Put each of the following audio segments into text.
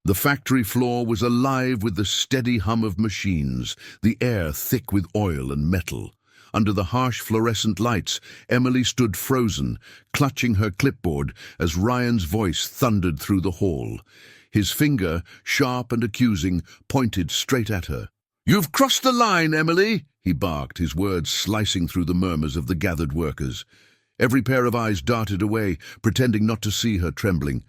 The factory floor was alive with the steady hum of machines, the air thick with oil and metal. Under the harsh fluorescent lights, Emily stood frozen, clutching her clipboard as Ryan's voice thundered through the hall. His finger, sharp and accusing, pointed straight at her. "You've crossed the line, Emily," he barked, his words slicing through the murmurs of the gathered workers. Every pair of eyes darted away, pretending not to see her trembling.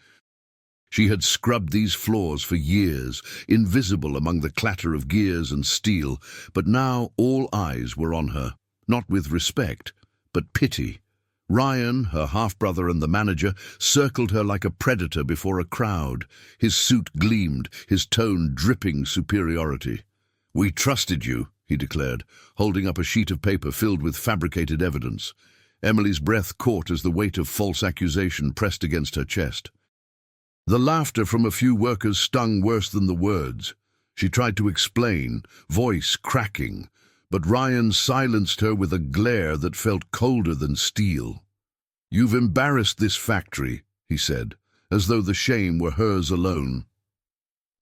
She had scrubbed these floors for years, invisible among the clatter of gears and steel, but now all eyes were on her, not with respect, but pity. Ryan, her half-brother and the manager, circled her like a predator before a crowd. His suit gleamed, his tone dripping superiority. "We trusted you," he declared, holding up a sheet of paper filled with fabricated evidence. Emily's breath caught as the weight of false accusation pressed against her chest. The laughter from a few workers stung worse than the words. She tried to explain, voice cracking, but Ryan silenced her with a glare that felt colder than steel. "You've embarrassed this factory," he said, as though the shame were hers alone.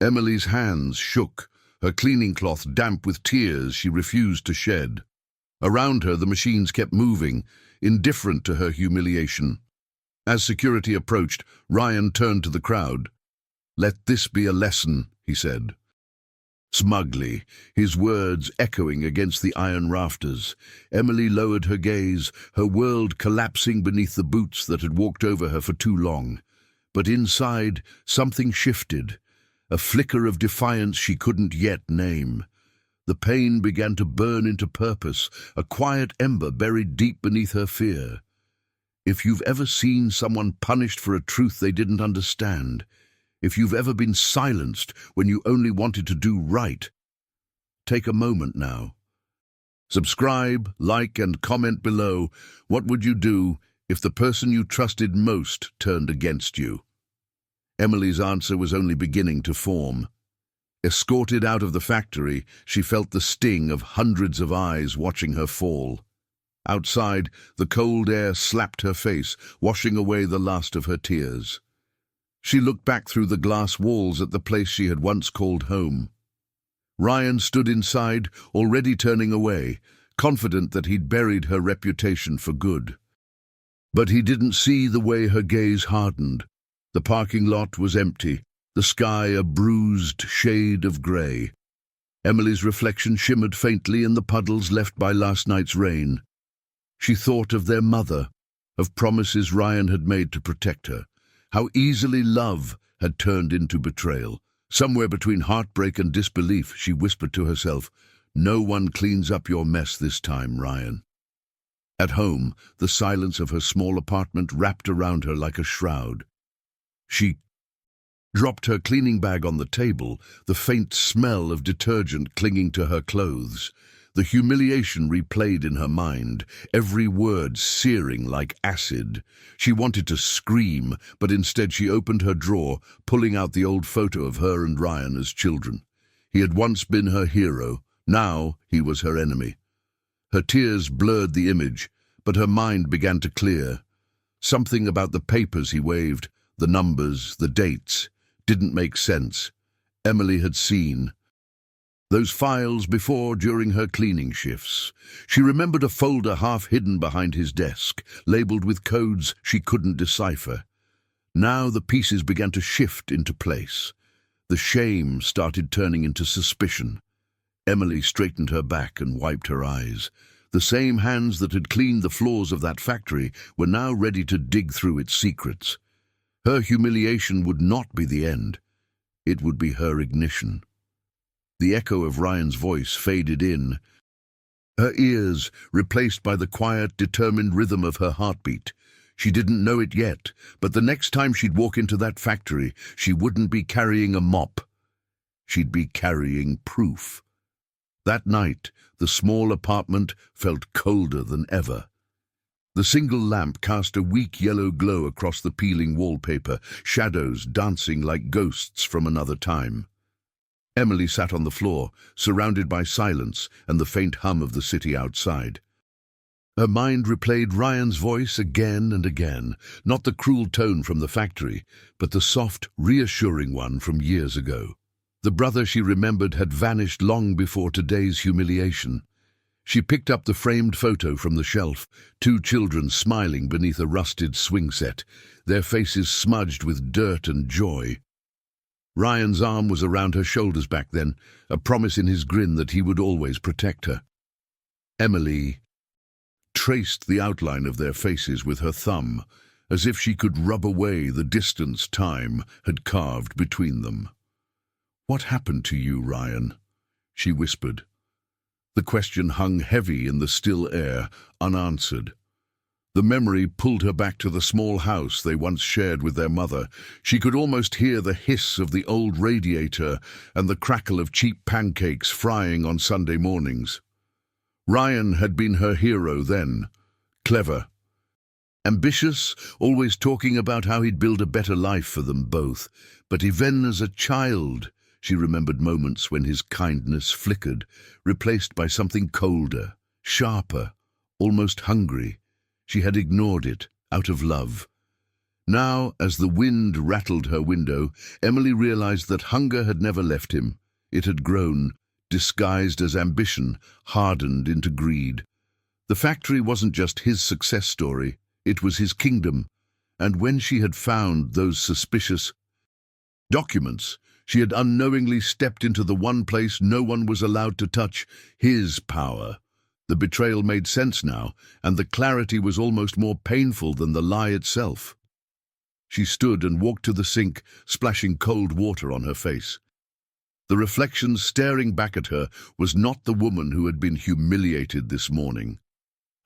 Emily's hands shook, her cleaning cloth damp with tears she refused to shed. Around her the machines kept moving, indifferent to her humiliation. As security approached, Ryan turned to the crowd. "Let this be a lesson," he said. Smugly, his words echoing against the iron rafters, Emily lowered her gaze, her world collapsing beneath the boots that had walked over her for too long. But inside, something shifted, a flicker of defiance she couldn't yet name. The pain began to burn into purpose, a quiet ember buried deep beneath her fear. If you've ever seen someone punished for a truth they didn't understand, if you've ever been silenced when you only wanted to do right, take a moment now. Subscribe, like, and comment below. What would you do if the person you trusted most turned against you? Emily's answer was only beginning to form. Escorted out of the factory, she felt the sting of hundreds of eyes watching her fall. Outside, the cold air slapped her face, washing away the last of her tears. She looked back through the glass walls at the place she had once called home. Ryan stood inside, already turning away, confident that he'd buried her reputation for good. But he didn't see the way her gaze hardened. The parking lot was empty, the sky a bruised shade of grey. Emily's reflection shimmered faintly in the puddles left by last night's rain. She thought of their mother, of promises Ryan had made to protect her, how easily love had turned into betrayal. Somewhere between heartbreak and disbelief, she whispered to herself, "No one cleans up your mess this time, Ryan." At home, the silence of her small apartment wrapped around her like a shroud. She dropped her cleaning bag on the table, the faint smell of detergent clinging to her clothes. The humiliation replayed in her mind, every word searing like acid. She wanted to scream, but instead she opened her drawer, pulling out the old photo of her and Ryan as children. He had once been her hero, now he was her enemy. Her tears blurred the image, but her mind began to clear. Something about the papers he waved, the numbers, the dates, didn't make sense. Emily had seen those files before during her cleaning shifts. She remembered a folder half hidden behind his desk, labeled with codes she couldn't decipher. Now the pieces began to shift into place. The shame started turning into suspicion. Emily straightened her back and wiped her eyes. The same hands that had cleaned the floors of that factory were now ready to dig through its secrets. Her humiliation would not be the end. It would be her ignition. The echo of Ryan's voice faded in, her ears replaced by the quiet, determined rhythm of her heartbeat. She didn't know it yet, but the next time she'd walk into that factory, she wouldn't be carrying a mop. She'd be carrying proof. That night, the small apartment felt colder than ever. The single lamp cast a weak yellow glow across the peeling wallpaper, shadows dancing like ghosts from another time. Emily sat on the floor, surrounded by silence and the faint hum of the city outside. Her mind replayed Ryan's voice again and again, not the cruel tone from the factory, but the soft, reassuring one from years ago. The brother she remembered had vanished long before today's humiliation. She picked up the framed photo from the shelf, two children smiling beneath a rusted swing set, their faces smudged with dirt and joy. Ryan's arm was around her shoulders back then, a promise in his grin that he would always protect her. Emily traced the outline of their faces with her thumb, as if she could rub away the distance time had carved between them. "What happened to you, Ryan?" she whispered. The question hung heavy in the still air, unanswered. The memory pulled her back to the small house they once shared with their mother. She could almost hear the hiss of the old radiator and the crackle of cheap pancakes frying on Sunday mornings. Ryan had been her hero then, clever, ambitious, always talking about how he'd build a better life for them both. But even as a child, she remembered moments when his kindness flickered, replaced by something colder, sharper, almost hungry. She had ignored it, out of love. Now, as the wind rattled her window, Emily realized that hunger had never left him. It had grown, disguised as ambition, hardened into greed. The factory wasn't just his success story, it was his kingdom. And when she had found those suspicious documents, she had unknowingly stepped into the one place no one was allowed to touch, his power. The betrayal made sense now, and the clarity was almost more painful than the lie itself. She stood and walked to the sink, splashing cold water on her face. The reflection staring back at her was not the woman who had been humiliated this morning.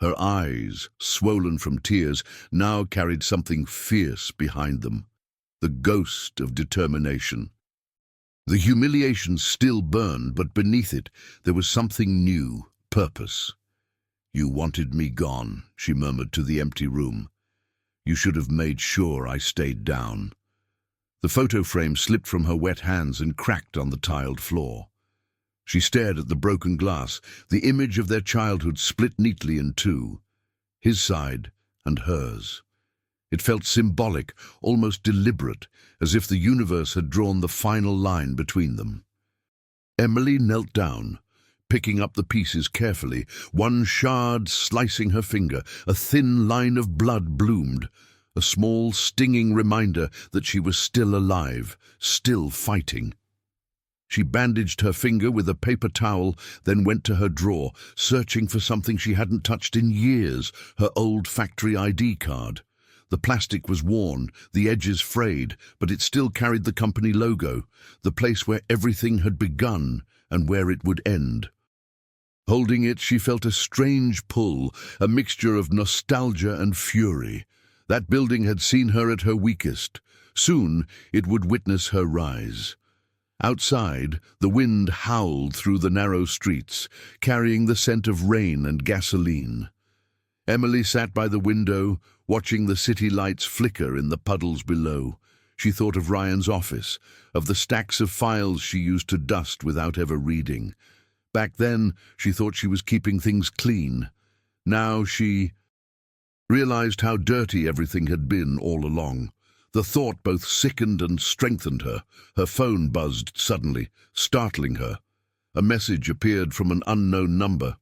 Her eyes, swollen from tears, now carried something fierce behind them, the ghost of determination. The humiliation still burned, but beneath it there was something new, purpose. "You wanted me gone," she murmured to the empty room. "You should have made sure I stayed down." The photo frame slipped from her wet hands and cracked on the tiled floor. She stared at the broken glass, the image of their childhood split neatly in two, his side and hers. It felt symbolic, almost deliberate, as if the universe had drawn the final line between them. Emily knelt down, picking up the pieces carefully, one shard slicing her finger. A thin line of blood bloomed, a small, stinging reminder that she was still alive, still fighting. She bandaged her finger with a paper towel, then went to her drawer, searching for something she hadn't touched in years, her old factory ID card. The plastic was worn, the edges frayed, but it still carried the company logo, the place where everything had begun and where it would end. Holding it, she felt a strange pull, a mixture of nostalgia and fury. That building had seen her at her weakest. Soon it would witness her rise. Outside, the wind howled through the narrow streets, carrying the scent of rain and gasoline. Emily sat by the window, watching the city lights flicker in the puddles below. She thought of Ryan's office, of the stacks of files she used to dust without ever reading. Back then, she thought she was keeping things clean. Now she realized how dirty everything had been all along. The thought both sickened and strengthened her. Her phone buzzed suddenly, startling her. A message appeared from an unknown number.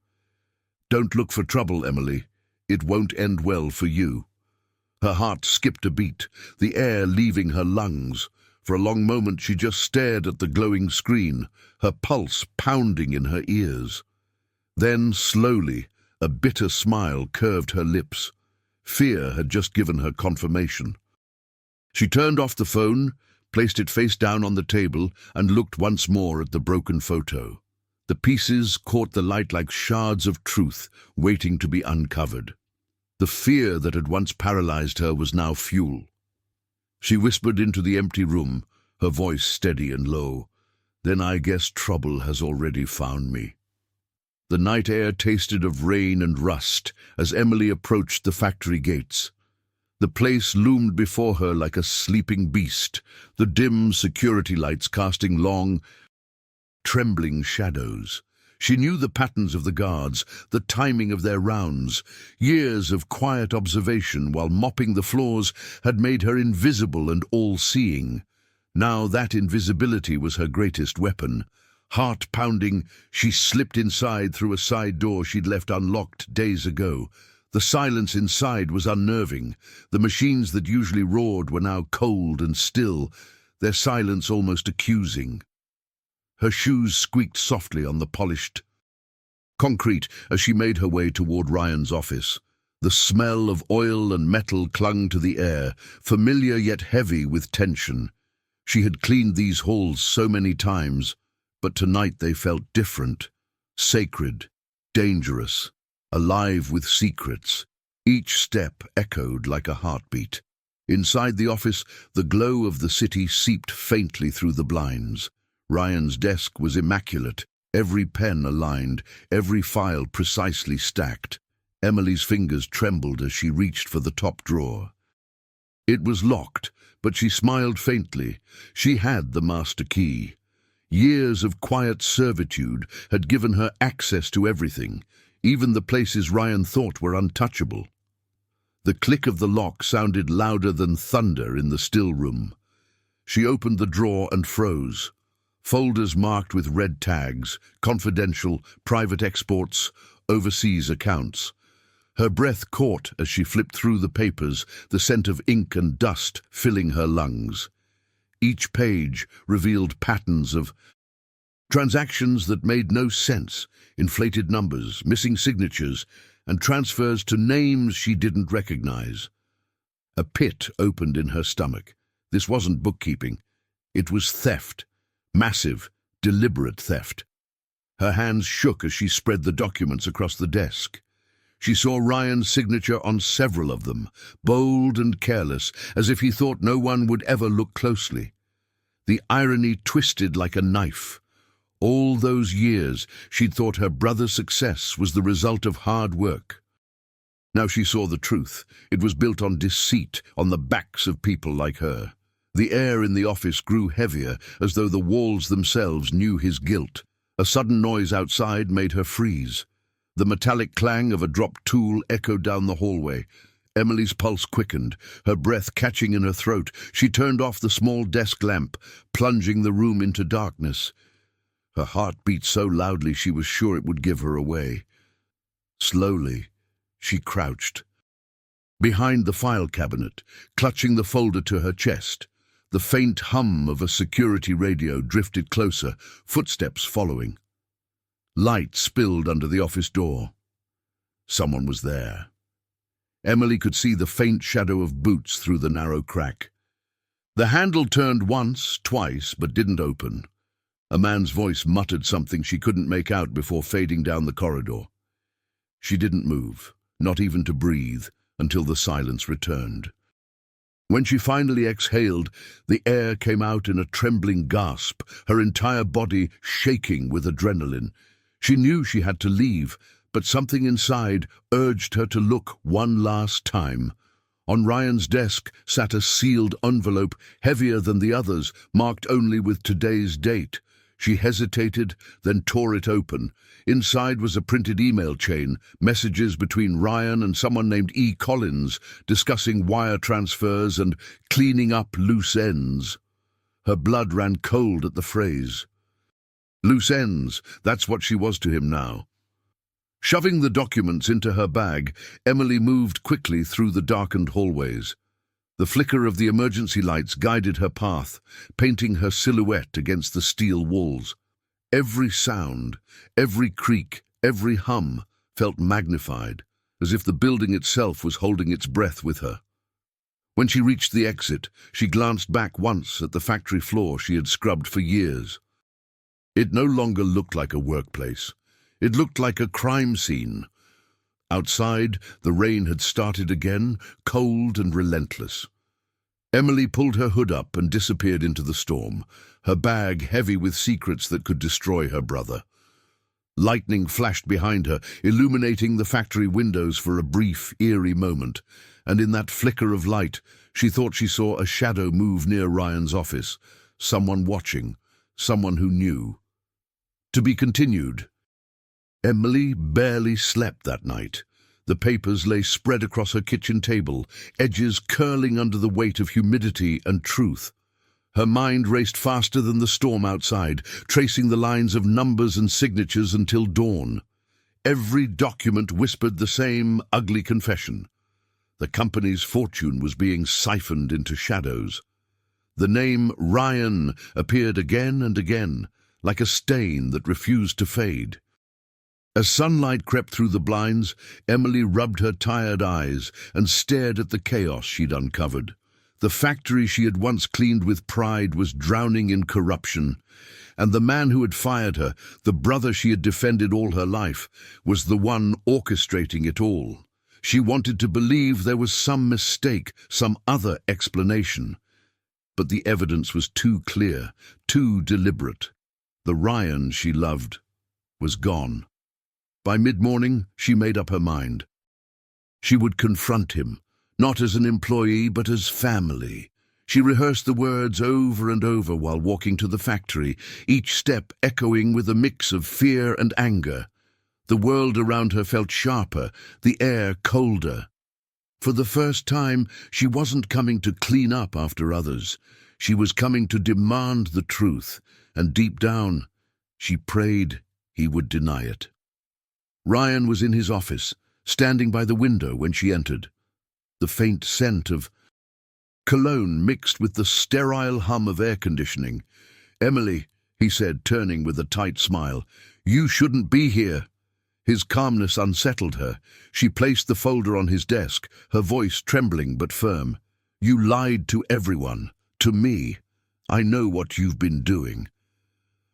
"Don't look for trouble, Emily. It won't end well for you." Her heart skipped a beat, the air leaving her lungs. For a long moment she just stared at the glowing screen, her pulse pounding in her ears. Then, slowly, a bitter smile curved her lips. Fear had just given her confirmation. She turned off the phone, placed it face down on the table, and looked once more at the broken photo. The pieces caught the light like shards of truth, waiting to be uncovered. The fear that had once paralyzed her was now fuel. She whispered into the empty room, her voice steady and low. "Then I guess trouble has already found me." The night air tasted of rain and rust as Emily approached the factory gates. The place loomed before her like a sleeping beast, the dim security lights casting long, trembling shadows. She knew the patterns of the guards, the timing of their rounds. Years of quiet observation while mopping the floors had made her invisible and all-seeing. Now that invisibility was her greatest weapon. Heart-pounding, she slipped inside through a side door she'd left unlocked days ago. The silence inside was unnerving. The machines that usually roared were now cold and still, their silence almost accusing. Her shoes squeaked softly on the polished concrete as she made her way toward Ryan's office. The smell of oil and metal clung to the air, familiar yet heavy with tension. She had cleaned these halls so many times, but tonight they felt different, sacred, dangerous, alive with secrets. Each step echoed like a heartbeat. Inside the office, the glow of the city seeped faintly through the blinds. Ryan's desk was immaculate, every pen aligned, every file precisely stacked. Emily's fingers trembled as she reached for the top drawer. It was locked, but she smiled faintly. She had the master key. Years of quiet servitude had given her access to everything, even the places Ryan thought were untouchable. The click of the lock sounded louder than thunder in the still room. She opened the drawer and froze. Folders marked with red tags, confidential, private exports, overseas accounts. Her breath caught as she flipped through the papers, the scent of ink and dust filling her lungs. Each page revealed patterns of transactions that made no sense, inflated numbers, missing signatures, and transfers to names she didn't recognize. A pit opened in her stomach. This wasn't bookkeeping. It was theft. Massive, deliberate theft. Her hands shook as she spread the documents across the desk. She saw Ryan's signature on several of them, bold and careless, as if he thought no one would ever look closely. The irony twisted like a knife. All those years, she'd thought her brother's success was the result of hard work. Now she saw the truth. It was built on deceit, on the backs of people like her. The air in the office grew heavier, as though the walls themselves knew his guilt. A sudden noise outside made her freeze. The metallic clang of a dropped tool echoed down the hallway. Emily's pulse quickened, her breath catching in her throat. She turned off the small desk lamp, plunging the room into darkness. Her heart beat so loudly she was sure it would give her away. Slowly, she crouched. Behind the file cabinet, clutching the folder to her chest, the faint hum of a security radio drifted closer, footsteps following. Light spilled under the office door. Someone was there. Emily could see the faint shadow of boots through the narrow crack. The handle turned once, twice, but didn't open. A man's voice muttered something she couldn't make out before fading down the corridor. She didn't move, not even to breathe, until the silence returned. When she finally exhaled, the air came out in a trembling gasp, her entire body shaking with adrenaline. She knew she had to leave, but something inside urged her to look one last time. On Ryan's desk sat a sealed envelope, heavier than the others, marked only with today's date. She hesitated, then tore it open. Inside was a printed email chain, messages between Ryan and someone named E. Collins, discussing wire transfers and cleaning up loose ends. Her blood ran cold at the phrase. Loose ends, that's what she was to him now. Shoving the documents into her bag, Emily moved quickly through the darkened hallways. The flicker of the emergency lights guided her path, painting her silhouette against the steel walls. Every sound, every creak, every hum felt magnified, as if the building itself was holding its breath with her. When she reached the exit, she glanced back once at the factory floor she had scrubbed for years. It no longer looked like a workplace. It looked like a crime scene. Outside, the rain had started again, cold and relentless. Emily pulled her hood up and disappeared into the storm, her bag heavy with secrets that could destroy her brother. Lightning flashed behind her, illuminating the factory windows for a brief, eerie moment, and in that flicker of light, she thought she saw a shadow move near Ryan's office, someone watching, someone who knew. To be continued. Emily barely slept that night. The papers lay spread across her kitchen table, edges curling under the weight of humidity and truth. Her mind raced faster than the storm outside, tracing the lines of numbers and signatures until dawn. Every document whispered the same ugly confession. The company's fortune was being siphoned into shadows. The name Ryan appeared again and again, like a stain that refused to fade. As sunlight crept through the blinds, Emily rubbed her tired eyes and stared at the chaos she'd uncovered. The factory she had once cleaned with pride was drowning in corruption, and the man who had fired her, the brother she had defended all her life, was the one orchestrating it all. She wanted to believe there was some mistake, some other explanation. But the evidence was too clear, too deliberate. The Ryan she loved was gone. By mid-morning, she made up her mind. She would confront him, not as an employee, but as family. She rehearsed the words over and over while walking to the factory, each step echoing with a mix of fear and anger. The world around her felt sharper, the air colder. For the first time, she wasn't coming to clean up after others. She was coming to demand the truth, and deep down, she prayed he would deny it. Ryan was in his office, standing by the window when she entered. The faint scent of cologne mixed with the sterile hum of air conditioning. "Emily," he said, turning with a tight smile, "you shouldn't be here." His calmness unsettled her. She placed the folder on his desk, her voice trembling but firm. "You lied to everyone, to me. I know what you've been doing."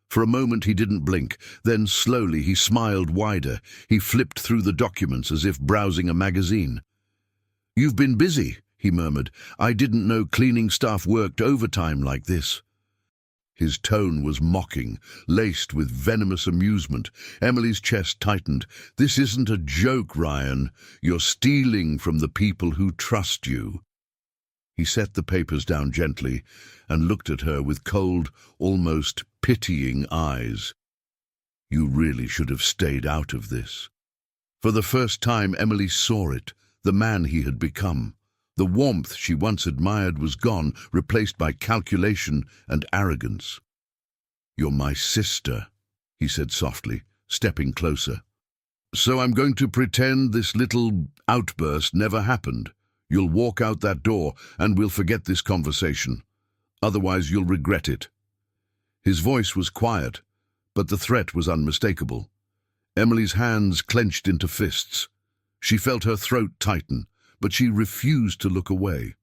For a moment he didn't blink, then slowly he smiled wider. He flipped through the documents as if browsing a magazine. "You've been busy," he murmured. "I didn't know cleaning staff worked overtime like this." His tone was mocking, laced with venomous amusement. Emily's chest tightened. "This isn't a joke, Ryan. You're stealing from the people who trust you." He set the papers down gently and looked at her with cold, almost pitying eyes. "You really should have stayed out of this." For the first time, Emily saw it, the man he had become. The warmth she once admired was gone, replaced by calculation and arrogance. "You're my sister," he said softly, stepping closer. "So I'm going to pretend this little outburst never happened. You'll walk out that door, and we'll forget this conversation. Otherwise, you'll regret it." His voice was quiet, but the threat was unmistakable. Emily's hands clenched into fists. She felt her throat tighten, but she refused to look away.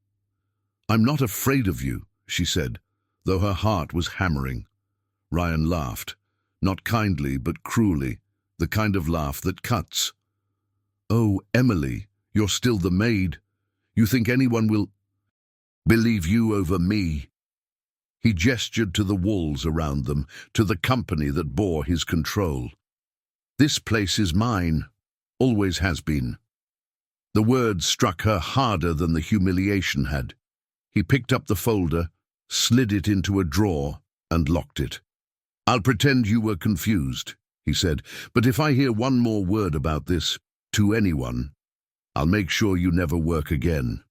"I'm not afraid of you," she said, though her heart was hammering. Ryan laughed, not kindly but cruelly, the kind of laugh that cuts. "Oh, Emily, you're still the maid. You think anyone will believe you over me?" He gestured to the walls around them, to the company that bore his control. "This place is mine, always has been." The words struck her harder than the humiliation had. He picked up the folder, slid it into a drawer, and locked it. "I'll pretend you were confused," he said, "but if I hear one more word about this, to anyone, I'll make sure you never work again."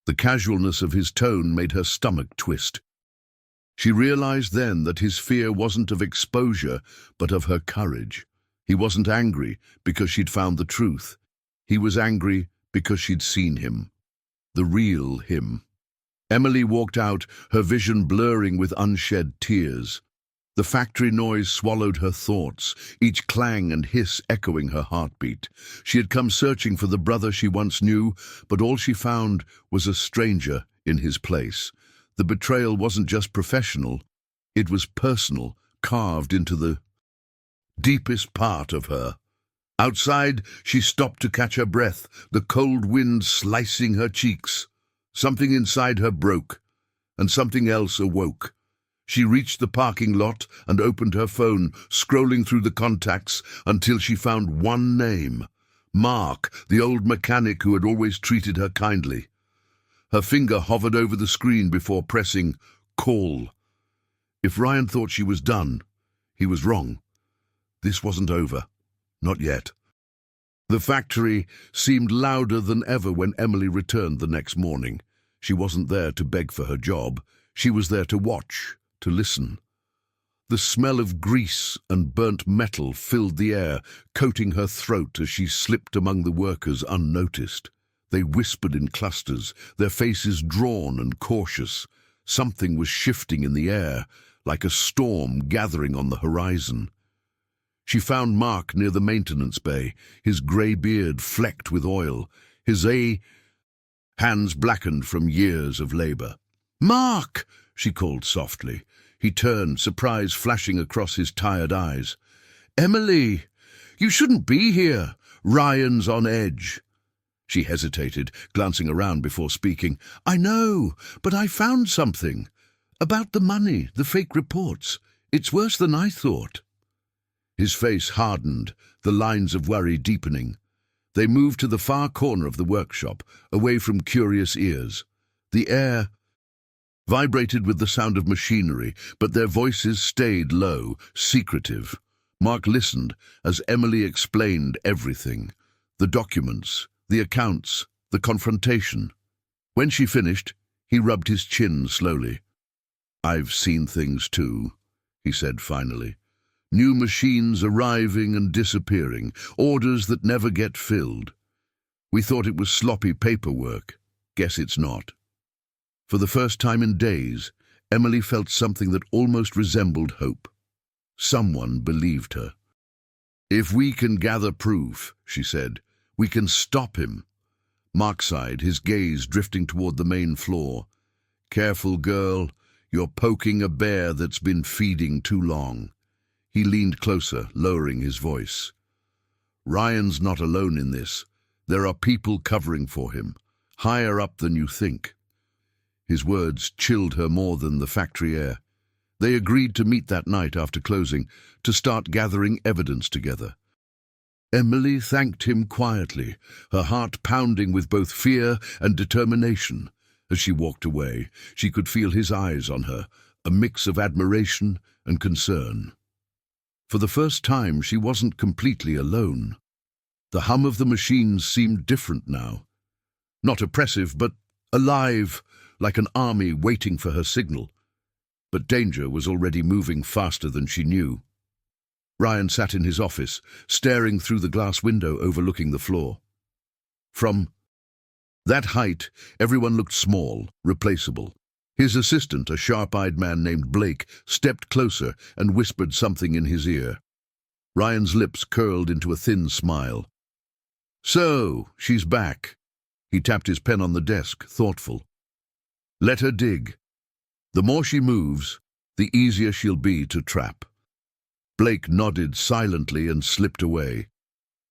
The casualness of his tone made her stomach twist. She realized then that his fear wasn't of exposure, but of her courage. He wasn't angry because she'd found the truth. He was angry because she'd seen him. The real him. Emily walked out, her vision blurring with unshed tears. The factory noise swallowed her thoughts, each clang and hiss echoing her heartbeat. She had come searching for the brother she once knew, but all she found was a stranger in his place. The betrayal wasn't just professional, it was personal, carved into the deepest part of her. Outside, she stopped to catch her breath, the cold wind slicing her cheeks. Something inside her broke, and something else awoke. She reached the parking lot and opened her phone, scrolling through the contacts until she found one name: Mark, the old mechanic who had always treated her kindly. Her finger hovered over the screen before pressing call. If Ryan thought she was done, he was wrong. This wasn't over. Not yet. The factory seemed louder than ever when Emily returned the next morning. She wasn't there to beg for her job. She was there to watch, to listen. The smell of grease and burnt metal filled the air, coating her throat as she slipped among the workers unnoticed. They whispered in clusters, their faces drawn and cautious. Something was shifting in the air, like a storm gathering on the horizon. She found Mark near the maintenance bay, his grey beard flecked with oil, his hands blackened from years of labour. "Mark!" she called softly. He turned, surprise flashing across his tired eyes. "Emily! You shouldn't be here. Ryan's on edge." She hesitated, glancing around before speaking. "I know, but I found something. About the money, the fake reports. It's worse than I thought." His face hardened, the lines of worry deepening. They moved to the far corner of the workshop, away from curious ears. The air vibrated with the sound of machinery, but their voices stayed low, secretive. Mark listened as Emily explained everything. The documents, the accounts, the confrontation. When she finished, he rubbed his chin slowly. "I've seen things too," he said finally. "New machines arriving and disappearing, orders that never get filled. We thought it was sloppy paperwork. Guess it's not." For the first time in days, Emily felt something that almost resembled hope. Someone believed her. "If we can gather proof," she said, "we can stop him." Mark sighed, his gaze drifting toward the main floor. "Careful, girl. You're poking a bear that's been feeding too long." He leaned closer, lowering his voice. "Ryan's not alone in this. There are people covering for him, higher up than you think." His words chilled her more than the factory air. They agreed to meet that night after closing, to start gathering evidence together. Emily thanked him quietly, her heart pounding with both fear and determination. As she walked away, she could feel his eyes on her, a mix of admiration and concern. For the first time, she wasn't completely alone. The hum of the machines seemed different now. Not oppressive, but alive, like an army waiting for her signal. But danger was already moving faster than she knew. Ryan sat in his office, staring through the glass window overlooking the floor. From that height, everyone looked small, replaceable. His assistant, a sharp-eyed man named Blake, stepped closer and whispered something in his ear. Ryan's lips curled into a thin smile. "So, she's back." He tapped his pen on the desk, thoughtful. "Let her dig. The more she moves, the easier she'll be to trap." Blake nodded silently and slipped away.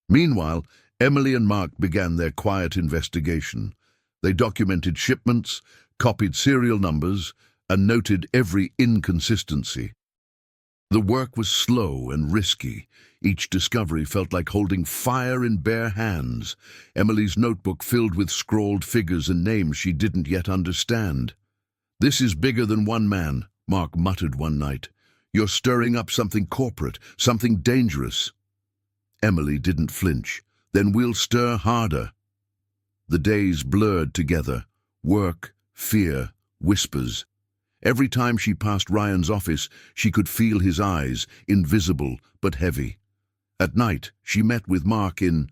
Meanwhile, Emily and Mark began their quiet investigation. They documented shipments, copied serial numbers, and noted every inconsistency. The work was slow and risky. Each discovery felt like holding fire in bare hands. Emily's notebook filled with scrawled figures and names she didn't yet understand. "This is bigger than one man," Mark muttered one night. "You're stirring up something corporate, something dangerous." Emily didn't flinch. "Then we'll stir harder." The days blurred together. Work, fear, whispers. Every time she passed Ryan's office, she could feel his eyes, invisible but heavy. At night, she met with Mark in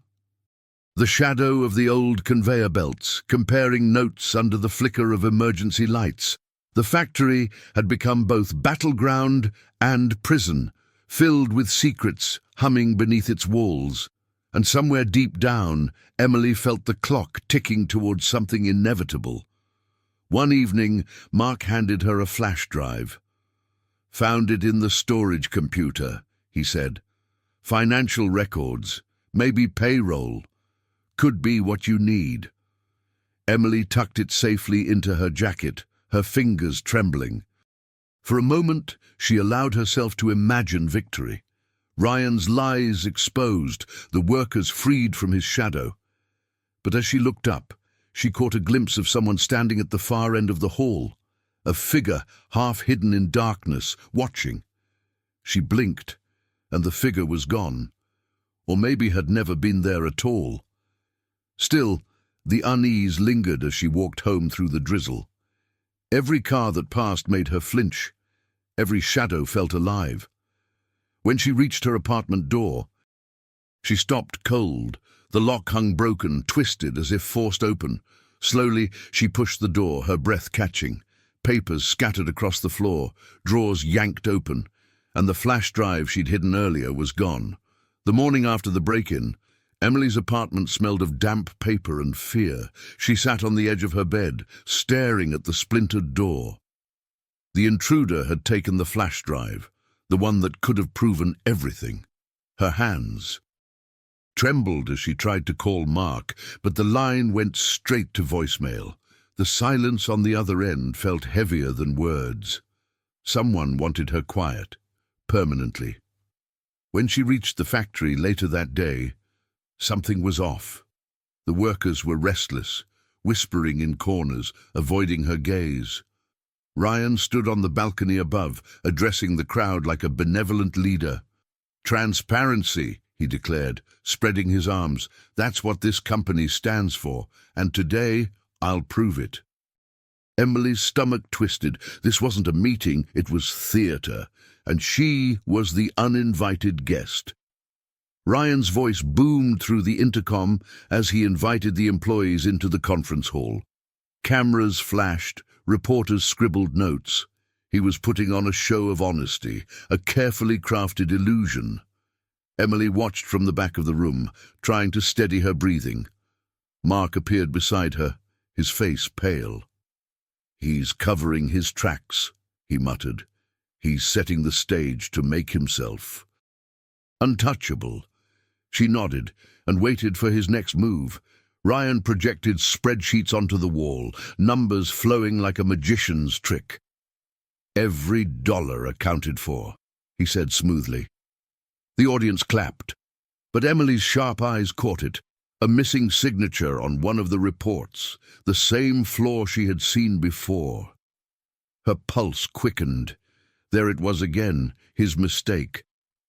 the shadow of the old conveyor belts, comparing notes under the flicker of emergency lights. The factory had become both battleground and prison, filled with secrets humming beneath its walls. And somewhere deep down, Emily felt the clock ticking towards something inevitable. One evening, Mark handed her a flash drive. "Found it in the storage computer," he said. "Financial records, maybe payroll. Could be what you need." Emily tucked it safely into her jacket, her fingers trembling. For a moment, she allowed herself to imagine victory. Ryan's lies exposed, the workers freed from his shadow. But as she looked up, she caught a glimpse of someone standing at the far end of the hall, a figure half hidden in darkness, watching. She blinked, and the figure was gone. or maybe had never been there at all. Still, the unease lingered as she walked home through the drizzle. Every car that passed made her flinch. Every shadow felt alive. When she reached her apartment door, she stopped cold. The lock hung broken, twisted as if forced open. Slowly, she pushed the door, her breath catching. Papers scattered across the floor, drawers yanked open, and the flash drive she'd hidden earlier was gone. The morning after the break-in, Emily's apartment smelled of damp paper and fear. She sat on the edge of her bed, staring at the splintered door. The intruder had taken the flash drive, the one that could have proven everything. Her hands trembled as she tried to call Mark, but the line went straight to voicemail. The silence on the other end felt heavier than words. Someone wanted her quiet, permanently. When she reached the factory later that day, something was off. The workers were restless, whispering in corners, avoiding her gaze. Ryan stood on the balcony above, addressing the crowd like a benevolent leader. "Transparency," he declared, spreading his arms. "That's what this company stands for, and today I'll prove it." Emily's stomach twisted. This wasn't a meeting, it was theater, and she was the uninvited guest. Ryan's voice boomed through the intercom as he invited the employees into the conference hall. Cameras flashed, reporters scribbled notes. He was putting on a show of honesty, a carefully crafted illusion. Emily watched from the back of the room, trying to steady her breathing. Mark appeared beside her, his face pale. "He's covering his tracks," he muttered. "He's setting the stage to make himself untouchable." She nodded and waited for his next move. Ryan projected spreadsheets onto the wall, numbers flowing like a magician's trick. "Every dollar accounted for," he said smoothly. The audience clapped, but Emily's sharp eyes caught it, a missing signature on one of the reports, the same flaw she had seen before. Her pulse quickened. There it was again, his mistake,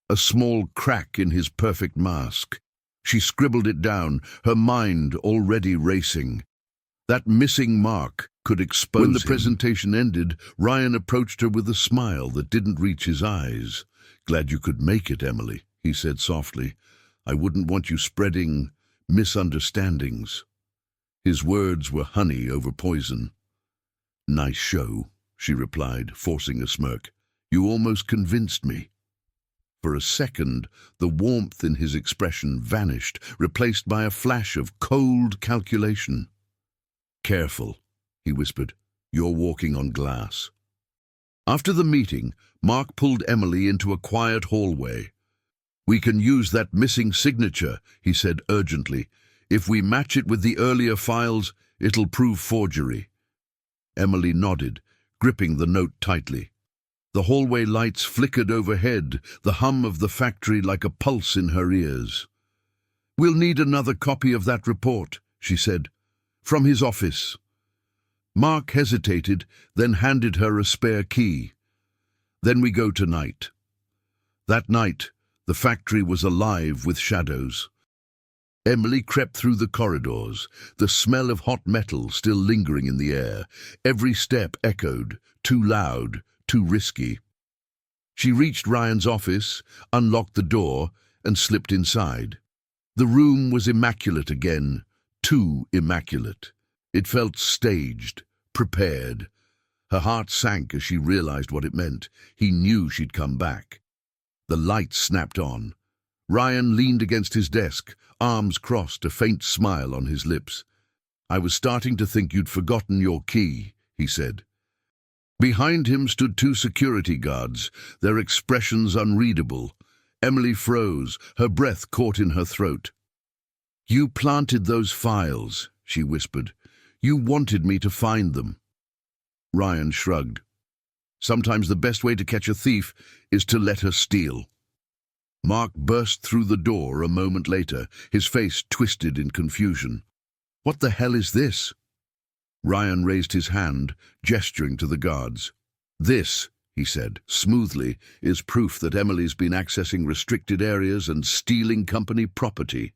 a small crack in his perfect mask. She scribbled it down, her mind already racing. That missing mark could expose him. When the presentation ended, Ryan approached her with a smile that didn't reach his eyes. "Glad you could make it, Emily," he said softly. "I wouldn't want you spreading misunderstandings." His words were honey over poison. "Nice show," she replied, forcing a smirk. "You almost convinced me." For a second, the warmth in his expression vanished, replaced by a flash of cold calculation. "Careful," he whispered. "You're walking on glass." After the meeting, Mark pulled Emily into a quiet hallway. "We can use that missing signature," he said urgently. "If we match it with the earlier files, it'll prove forgery." Emily nodded, gripping the note tightly. The hallway lights flickered overhead, the hum of the factory like a pulse in her ears. "We'll need another copy of that report," she said. "From his office." Mark hesitated, then handed her a spare key. "Then we go tonight." That night, the factory was alive with shadows. Emily crept through the corridors, the smell of hot metal still lingering in the air. Every step echoed, too loud, too risky. She reached Ryan's office, unlocked the door, and slipped inside. The room was immaculate again, too immaculate. It felt staged, prepared. Her heart sank as she realized what it meant. He knew she'd come back. The lights snapped on. Ryan leaned against his desk, arms crossed, a faint smile on his lips. "I was starting to think you'd forgotten your key," he said. Behind him stood two security guards, their expressions unreadable. Emily froze, her breath caught in her throat. "You planted those files," she whispered. "You wanted me to find them." Ryan shrugged. "Sometimes the best way to catch a thief is to let her steal." Mark burst through the door a moment later, his face twisted in confusion. "What the hell is this?" Ryan raised his hand, gesturing to the guards. "This," he said, smoothly, is proof that Emily's been accessing restricted areas and stealing company property.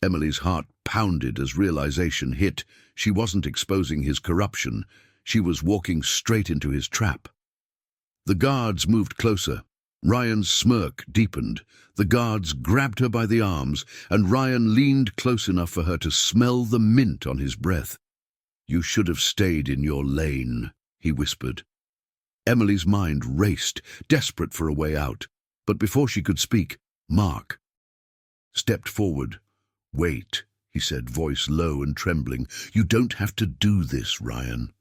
Emily's heart pounded as realization hit. She wasn't exposing his corruption. She was walking straight into his trap. The guards moved closer. Ryan's smirk deepened. The guards grabbed her by the arms, and Ryan leaned close enough for her to smell the mint on his breath. "You should have stayed in your lane," he whispered. Emily's mind raced, desperate for a way out. But before she could speak, Mark stepped forward. "Wait," he said, voice low and trembling. "You don't have to do this, Ryan."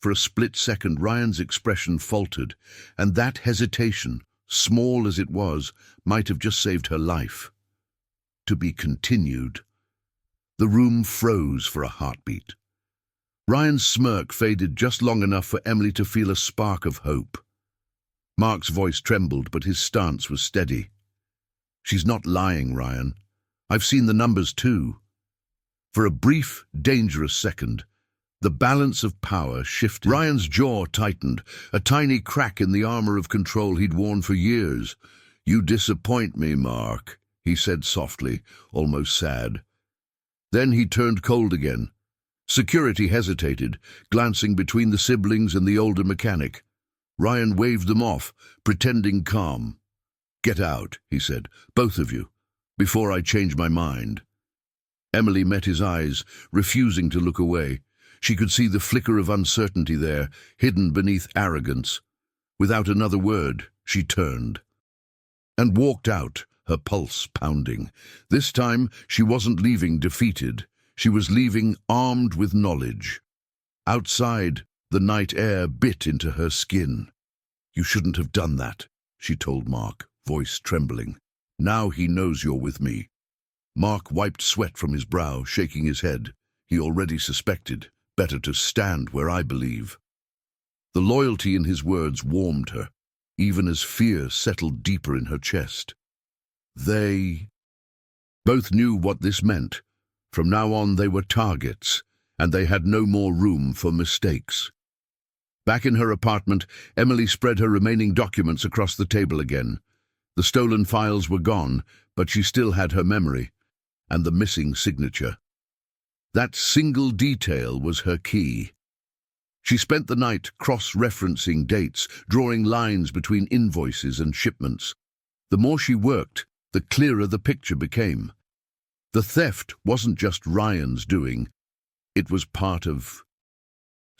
For a split second, Ryan's expression faltered, and that hesitation, small as it was, might have just saved her life. To be continued. The room froze for a heartbeat. Ryan's smirk faded just long enough for Emily to feel a spark of hope. Mark's voice trembled, but his stance was steady. "She's not lying, Ryan. I've seen the numbers too." For a brief, dangerous second, the balance of power shifted. Ryan's jaw tightened, a tiny crack in the armor of control he'd worn for years. "You disappoint me, Mark," he said softly, almost sad. Then he turned cold again. Security hesitated, glancing between the siblings and the older mechanic. Ryan waved them off, pretending calm. "Get out," he said, "both of you, before I change my mind." Emily met his eyes, refusing to look away. She could see the flicker of uncertainty there, hidden beneath arrogance. Without another word, she turned and walked out, her pulse pounding. This time, she wasn't leaving defeated. She was leaving armed with knowledge. Outside, the night air bit into her skin. "You shouldn't have done that," she told Mark, voice trembling. "Now he knows you're with me." Mark wiped sweat from his brow, shaking his head. He already suspected. "Better to stand where I believe." The loyalty in his words warmed her, even as fear settled deeper in her chest. They both knew what this meant. From now on they were targets, and they had no more room for mistakes. Back in her apartment, Emily spread her remaining documents across the table again. The stolen files were gone, but she still had her memory, and the missing signature. That single detail was her key. She spent the night cross-referencing dates, drawing lines between invoices and shipments. The more she worked, the clearer the picture became. The theft wasn't just Ryan's doing. It was part of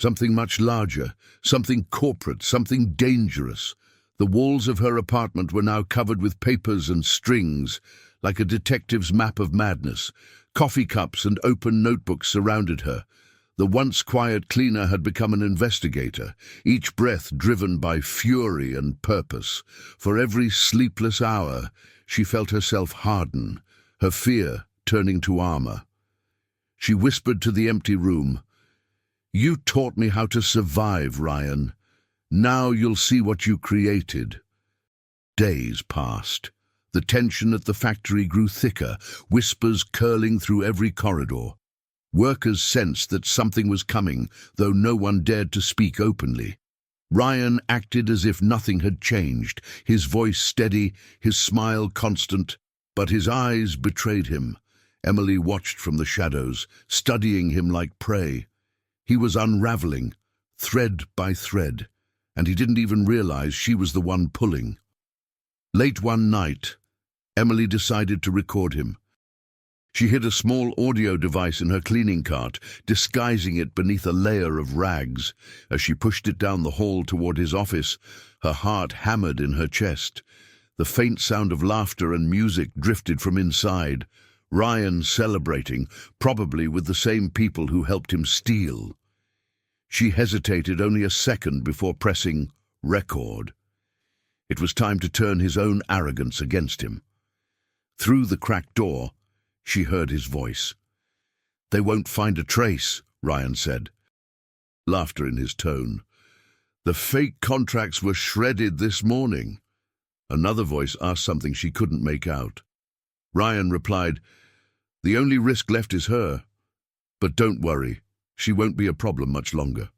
something much larger, something corporate, something dangerous. The walls of her apartment were now covered with papers and strings, like a detective's map of madness. Coffee cups and open notebooks surrounded her. The once quiet cleaner had become an investigator, each breath driven by fury and purpose. For every sleepless hour, she felt herself harden, her fear turning to armor. She whispered to the empty room, "You taught me how to survive, Ryan. Now you'll see what you created." Days passed. The tension at the factory grew thicker, whispers curling through every corridor. Workers sensed that something was coming, though no one dared to speak openly. Ryan acted as if nothing had changed, his voice steady, his smile constant, but his eyes betrayed him. Emily watched from the shadows, studying him like prey. He was unraveling, thread by thread, and he didn't even realize she was the one pulling. Late one night, Emily decided to record him. She hid a small audio device in her cleaning cart, disguising it beneath a layer of rags. As she pushed it down the hall toward his office, her heart hammered in her chest. The faint sound of laughter and music drifted from inside. Ryan celebrating, probably with the same people who helped him steal. She hesitated only a second before pressing record. It was time to turn his own arrogance against him. Through the cracked door, she heard his voice. "They won't find a trace," Ryan said, laughter in his tone. "The fake contracts were shredded this morning." Another voice asked something she couldn't make out. Ryan replied, "The only risk left is her. But don't worry, she won't be a problem much longer."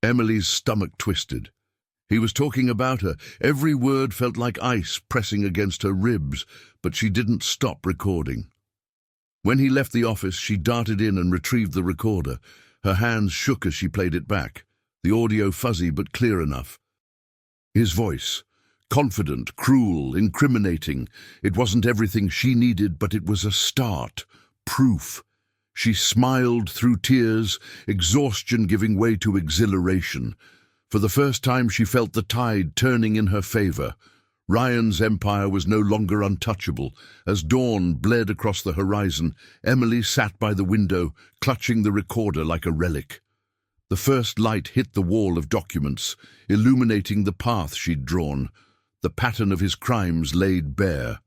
Emily's stomach twisted. He was talking about her. Every word felt like ice pressing against her ribs, but she didn't stop recording. When he left the office, she darted in and retrieved the recorder. Her hands shook as she played it back, the audio fuzzy but clear enough. His voice, confident, cruel, incriminating. It wasn't everything she needed, but it was a start, proof. She smiled through tears, exhaustion giving way to exhilaration. For the first time she felt the tide turning in her favor. Ryan's empire was no longer untouchable. As dawn bled across the horizon, Emily sat by the window, clutching the recorder like a relic. The first light hit the wall of documents, illuminating the path she'd drawn, the pattern of his crimes laid bare.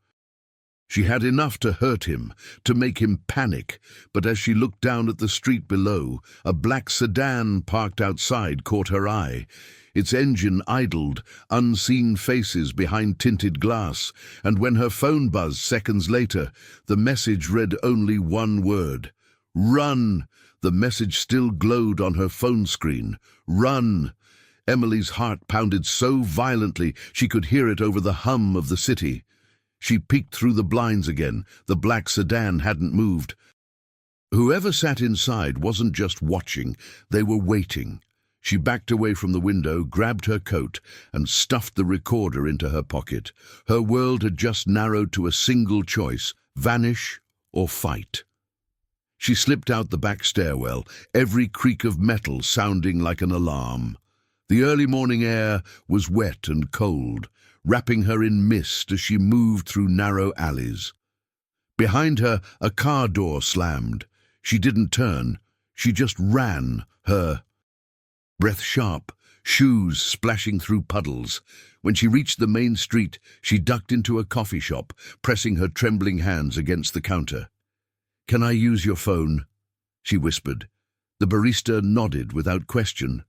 She had enough to hurt him, to make him panic, but as she looked down at the street below, a black sedan parked outside caught her eye. Its engine idled, unseen faces behind tinted glass, and when her phone buzzed seconds later, the message read only one word. "Run!" The message still glowed on her phone screen. "Run!" Emily's heart pounded so violently she could hear it over the hum of the city. She peeked through the blinds again. The black sedan hadn't moved. Whoever sat inside wasn't just watching, they were waiting. She backed away from the window, grabbed her coat, and stuffed the recorder into her pocket. Her world had just narrowed to a single choice: vanish or fight. She slipped out the back stairwell, every creak of metal sounding like an alarm. The early morning air was wet and cold, wrapping her in mist as she moved through narrow alleys. Behind her, a car door slammed. She didn't turn. She just ran, her breath sharp, shoes splashing through puddles. When she reached the main street, she ducked into a coffee shop, pressing her trembling hands against the counter. "Can I use your phone?" she whispered. The barista nodded without question.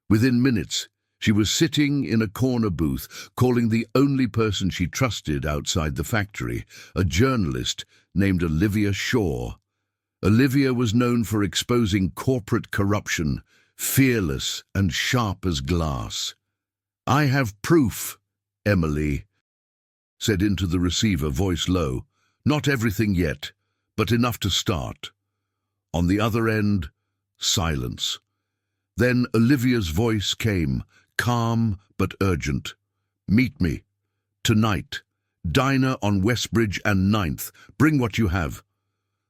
Within minutes, she was sitting in a corner booth, calling the only person she trusted outside the factory, a journalist named Olivia Shaw. Olivia was known for exposing corporate corruption, fearless and sharp as glass. "I have proof," Emily said into the receiver, voice low. "Not everything yet, but enough to start." On the other end, silence. Then Olivia's voice came, calm but urgent. "Meet me. Tonight. Diner on Westbridge and 9th. Bring what you have."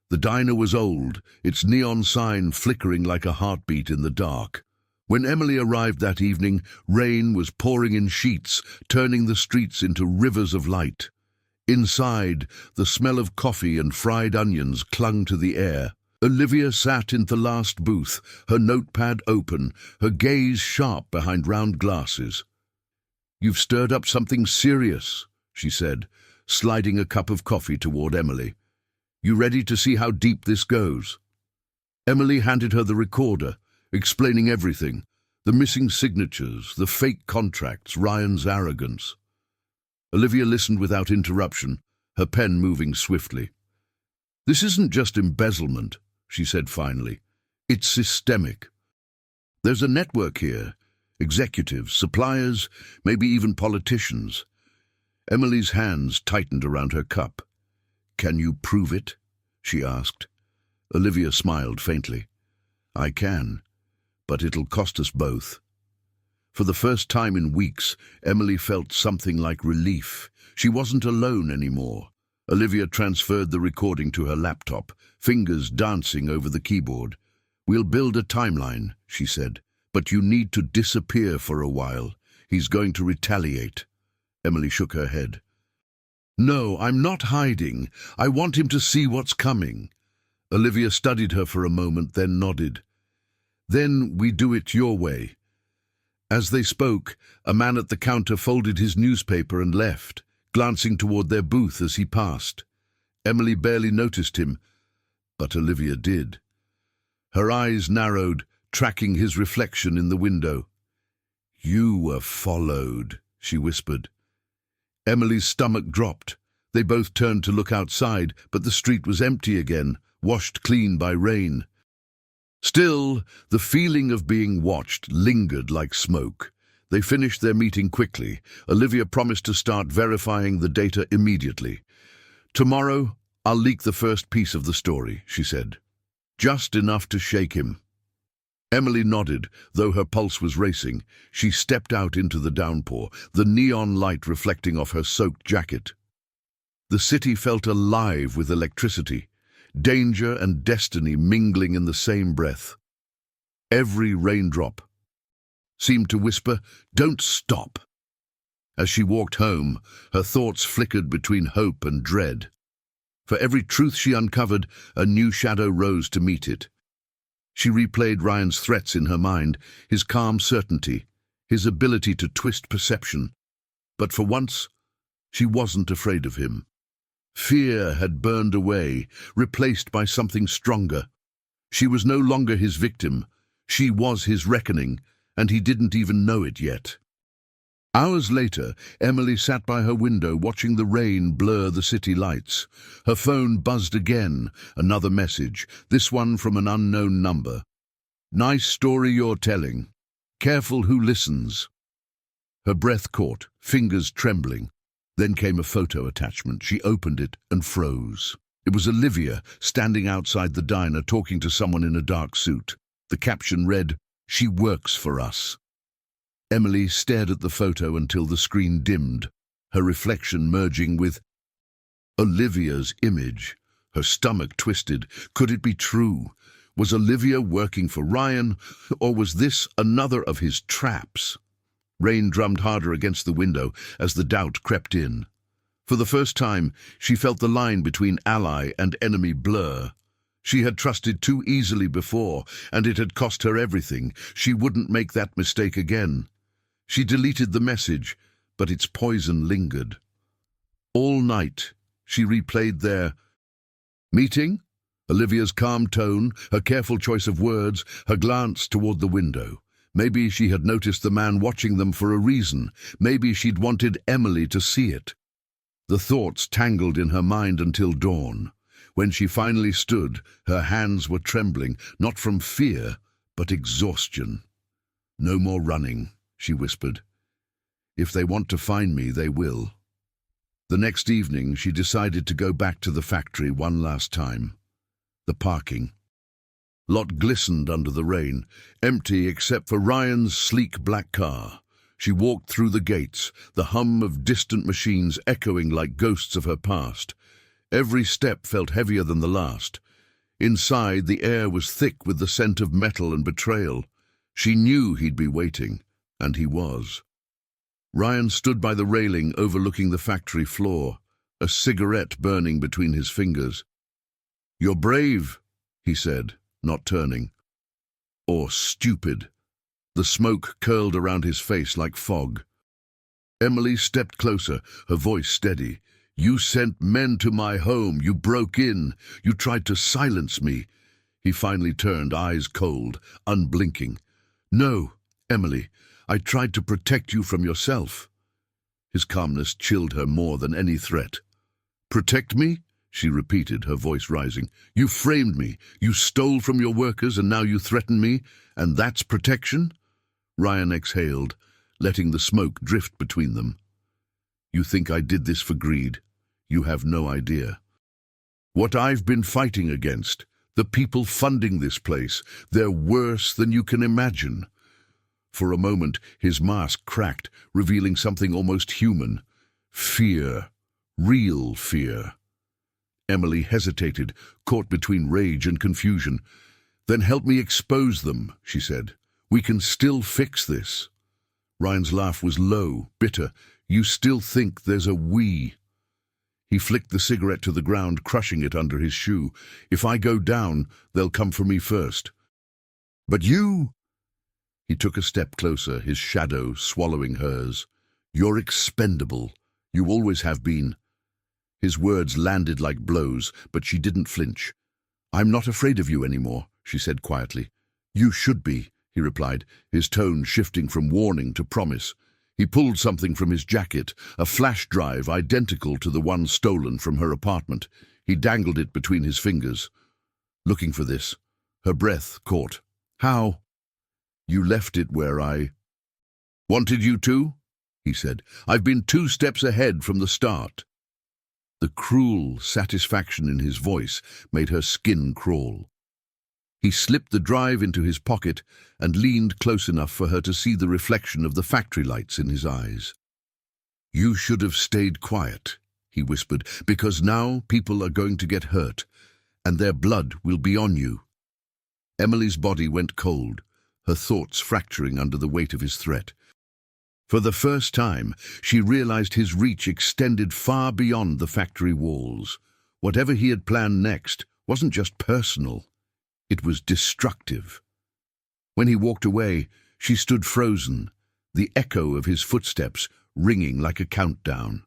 The diner was old, its neon sign flickering like a heartbeat in the dark. When Emily arrived that evening, rain was pouring in sheets, turning the streets into rivers of light. Inside, the smell of coffee and fried onions clung to the air. Olivia sat in the last booth, her notepad open, her gaze sharp behind round glasses. "You've stirred up something serious," she said, sliding a cup of coffee toward Emily. "You ready to see how deep this goes?" Emily handed her the recorder, explaining everything: the missing signatures, the fake contracts, Ryan's arrogance. Olivia listened without interruption, her pen moving swiftly. "This isn't just embezzlement," she said finally. "It's systemic. There's a network here, executives, suppliers, maybe even politicians." Emily's hands tightened around her cup. "Can you prove it?" she asked. Olivia smiled faintly. "I can, but it'll cost us both." For the first time in weeks, Emily felt something like relief. She wasn't alone anymore. Olivia transferred the recording to her laptop, fingers dancing over the keyboard. "We'll build a timeline," she said, "but you need to disappear for a while. He's going to retaliate." Emily shook her head. "No, I'm not hiding. I want him to see what's coming." Olivia studied her for a moment, then nodded. "Then we do it your way." As they spoke, a man at the counter folded his newspaper and left, glancing toward their booth as he passed. Emily barely noticed him, but Olivia did. Her eyes narrowed, tracking his reflection in the window. "You were followed," she whispered. Emily's stomach dropped. They both turned to look outside, but the street was empty again, washed clean by rain. Still, the feeling of being watched lingered like smoke. They finished their meeting quickly. Olivia promised to start verifying the data immediately. "Tomorrow, I'll leak the first piece of the story," she said. "Just enough to shake him." Emily nodded, though her pulse was racing. She stepped out into the downpour, the neon light reflecting off her soaked jacket. The city felt alive with electricity, danger and destiny mingling in the same breath. Every raindrop seemed to whisper, "Don't stop." As she walked home, her thoughts flickered between hope and dread. For every truth she uncovered, a new shadow rose to meet it. She replayed Ryan's threats in her mind, his calm certainty, his ability to twist perception. But for once, she wasn't afraid of him. Fear had burned away, replaced by something stronger. She was no longer his victim. She was his reckoning, and he didn't even know it yet. Hours later, Emily sat by her window watching the rain blur the city lights. Her phone buzzed again, another message, this one from an unknown number. "Nice story you're telling. Careful who listens." Her breath caught, fingers trembling. Then came a photo attachment. She opened it and froze. It was Olivia, standing outside the diner talking to someone in a dark suit. The caption read, "She works for us." Emily stared at the photo until the screen dimmed, her reflection merging with Olivia's image. Her stomach twisted. Could it be true? Was Olivia working for Ryan, or was this another of his traps? Rain drummed harder against the window as the doubt crept in. For the first time, she felt the line between ally and enemy blur. She had trusted too easily before, and it had cost her everything. She wouldn't make that mistake again. She deleted the message, but its poison lingered. All night, she replayed their meeting, Olivia's calm tone, her careful choice of words, her glance toward the window. Maybe she had noticed the man watching them for a reason. Maybe she'd wanted Emily to see it. The thoughts tangled in her mind until dawn. When she finally stood, her hands were trembling, not from fear, but exhaustion. "No more running," she whispered. "If they want to find me, they will." The next evening, she decided to go back to the factory one last time. The parking lot glistened under the rain, empty except for Ryan's sleek black car. She walked through the gates, the hum of distant machines echoing like ghosts of her past. Every step felt heavier than the last. Inside, the air was thick with the scent of metal and betrayal. She knew he'd be waiting, and he was. Ryan stood by the railing overlooking the factory floor, a cigarette burning between his fingers. "You're brave," he said, not turning. "Or stupid." The smoke curled around his face like fog. Emily stepped closer, her voice steady. "You sent men to my home. You broke in. You tried to silence me." He finally turned, eyes cold, unblinking. "No, Emily, I tried to protect you from yourself." His calmness chilled her more than any threat. "Protect me?" she repeated, her voice rising. "You framed me. You stole from your workers, and now you threaten me, and that's protection?" Ryan exhaled, letting the smoke drift between them. "You think I did this for greed? You have no idea. What I've been fighting against, the people funding this place, they're worse than you can imagine." For a moment, his mask cracked, revealing something almost human. Fear. Real fear. Emily hesitated, caught between rage and confusion. "Then help me expose them," she said. "We can still fix this." Ryan's laugh was low, bitter. "You still think there's a we?" He flicked the cigarette to the ground, crushing it under his shoe. "If I go down, they'll come for me first." "But you—" He took a step closer, his shadow swallowing hers. "You're expendable. You always have been." His words landed like blows, but she didn't flinch. "I'm not afraid of you anymore," she said quietly. "You should be," he replied, his tone shifting from warning to promise. He pulled something from his jacket, a flash drive identical to the one stolen from her apartment. He dangled it between his fingers. "Looking for this." Her breath caught. "How?" "You left it where I—" "Wanted you to?" he said. "I've been 2 steps ahead from the start." The cruel satisfaction in his voice made her skin crawl. He slipped the drive into his pocket and leaned close enough for her to see the reflection of the factory lights in his eyes. "You should have stayed quiet," he whispered, "because now people are going to get hurt, and their blood will be on you." Emily's body went cold, her thoughts fracturing under the weight of his threat. For the first time, she realized his reach extended far beyond the factory walls. Whatever he had planned next wasn't just personal, it was destructive. When he walked away, she stood frozen, the echo of his footsteps ringing like a countdown.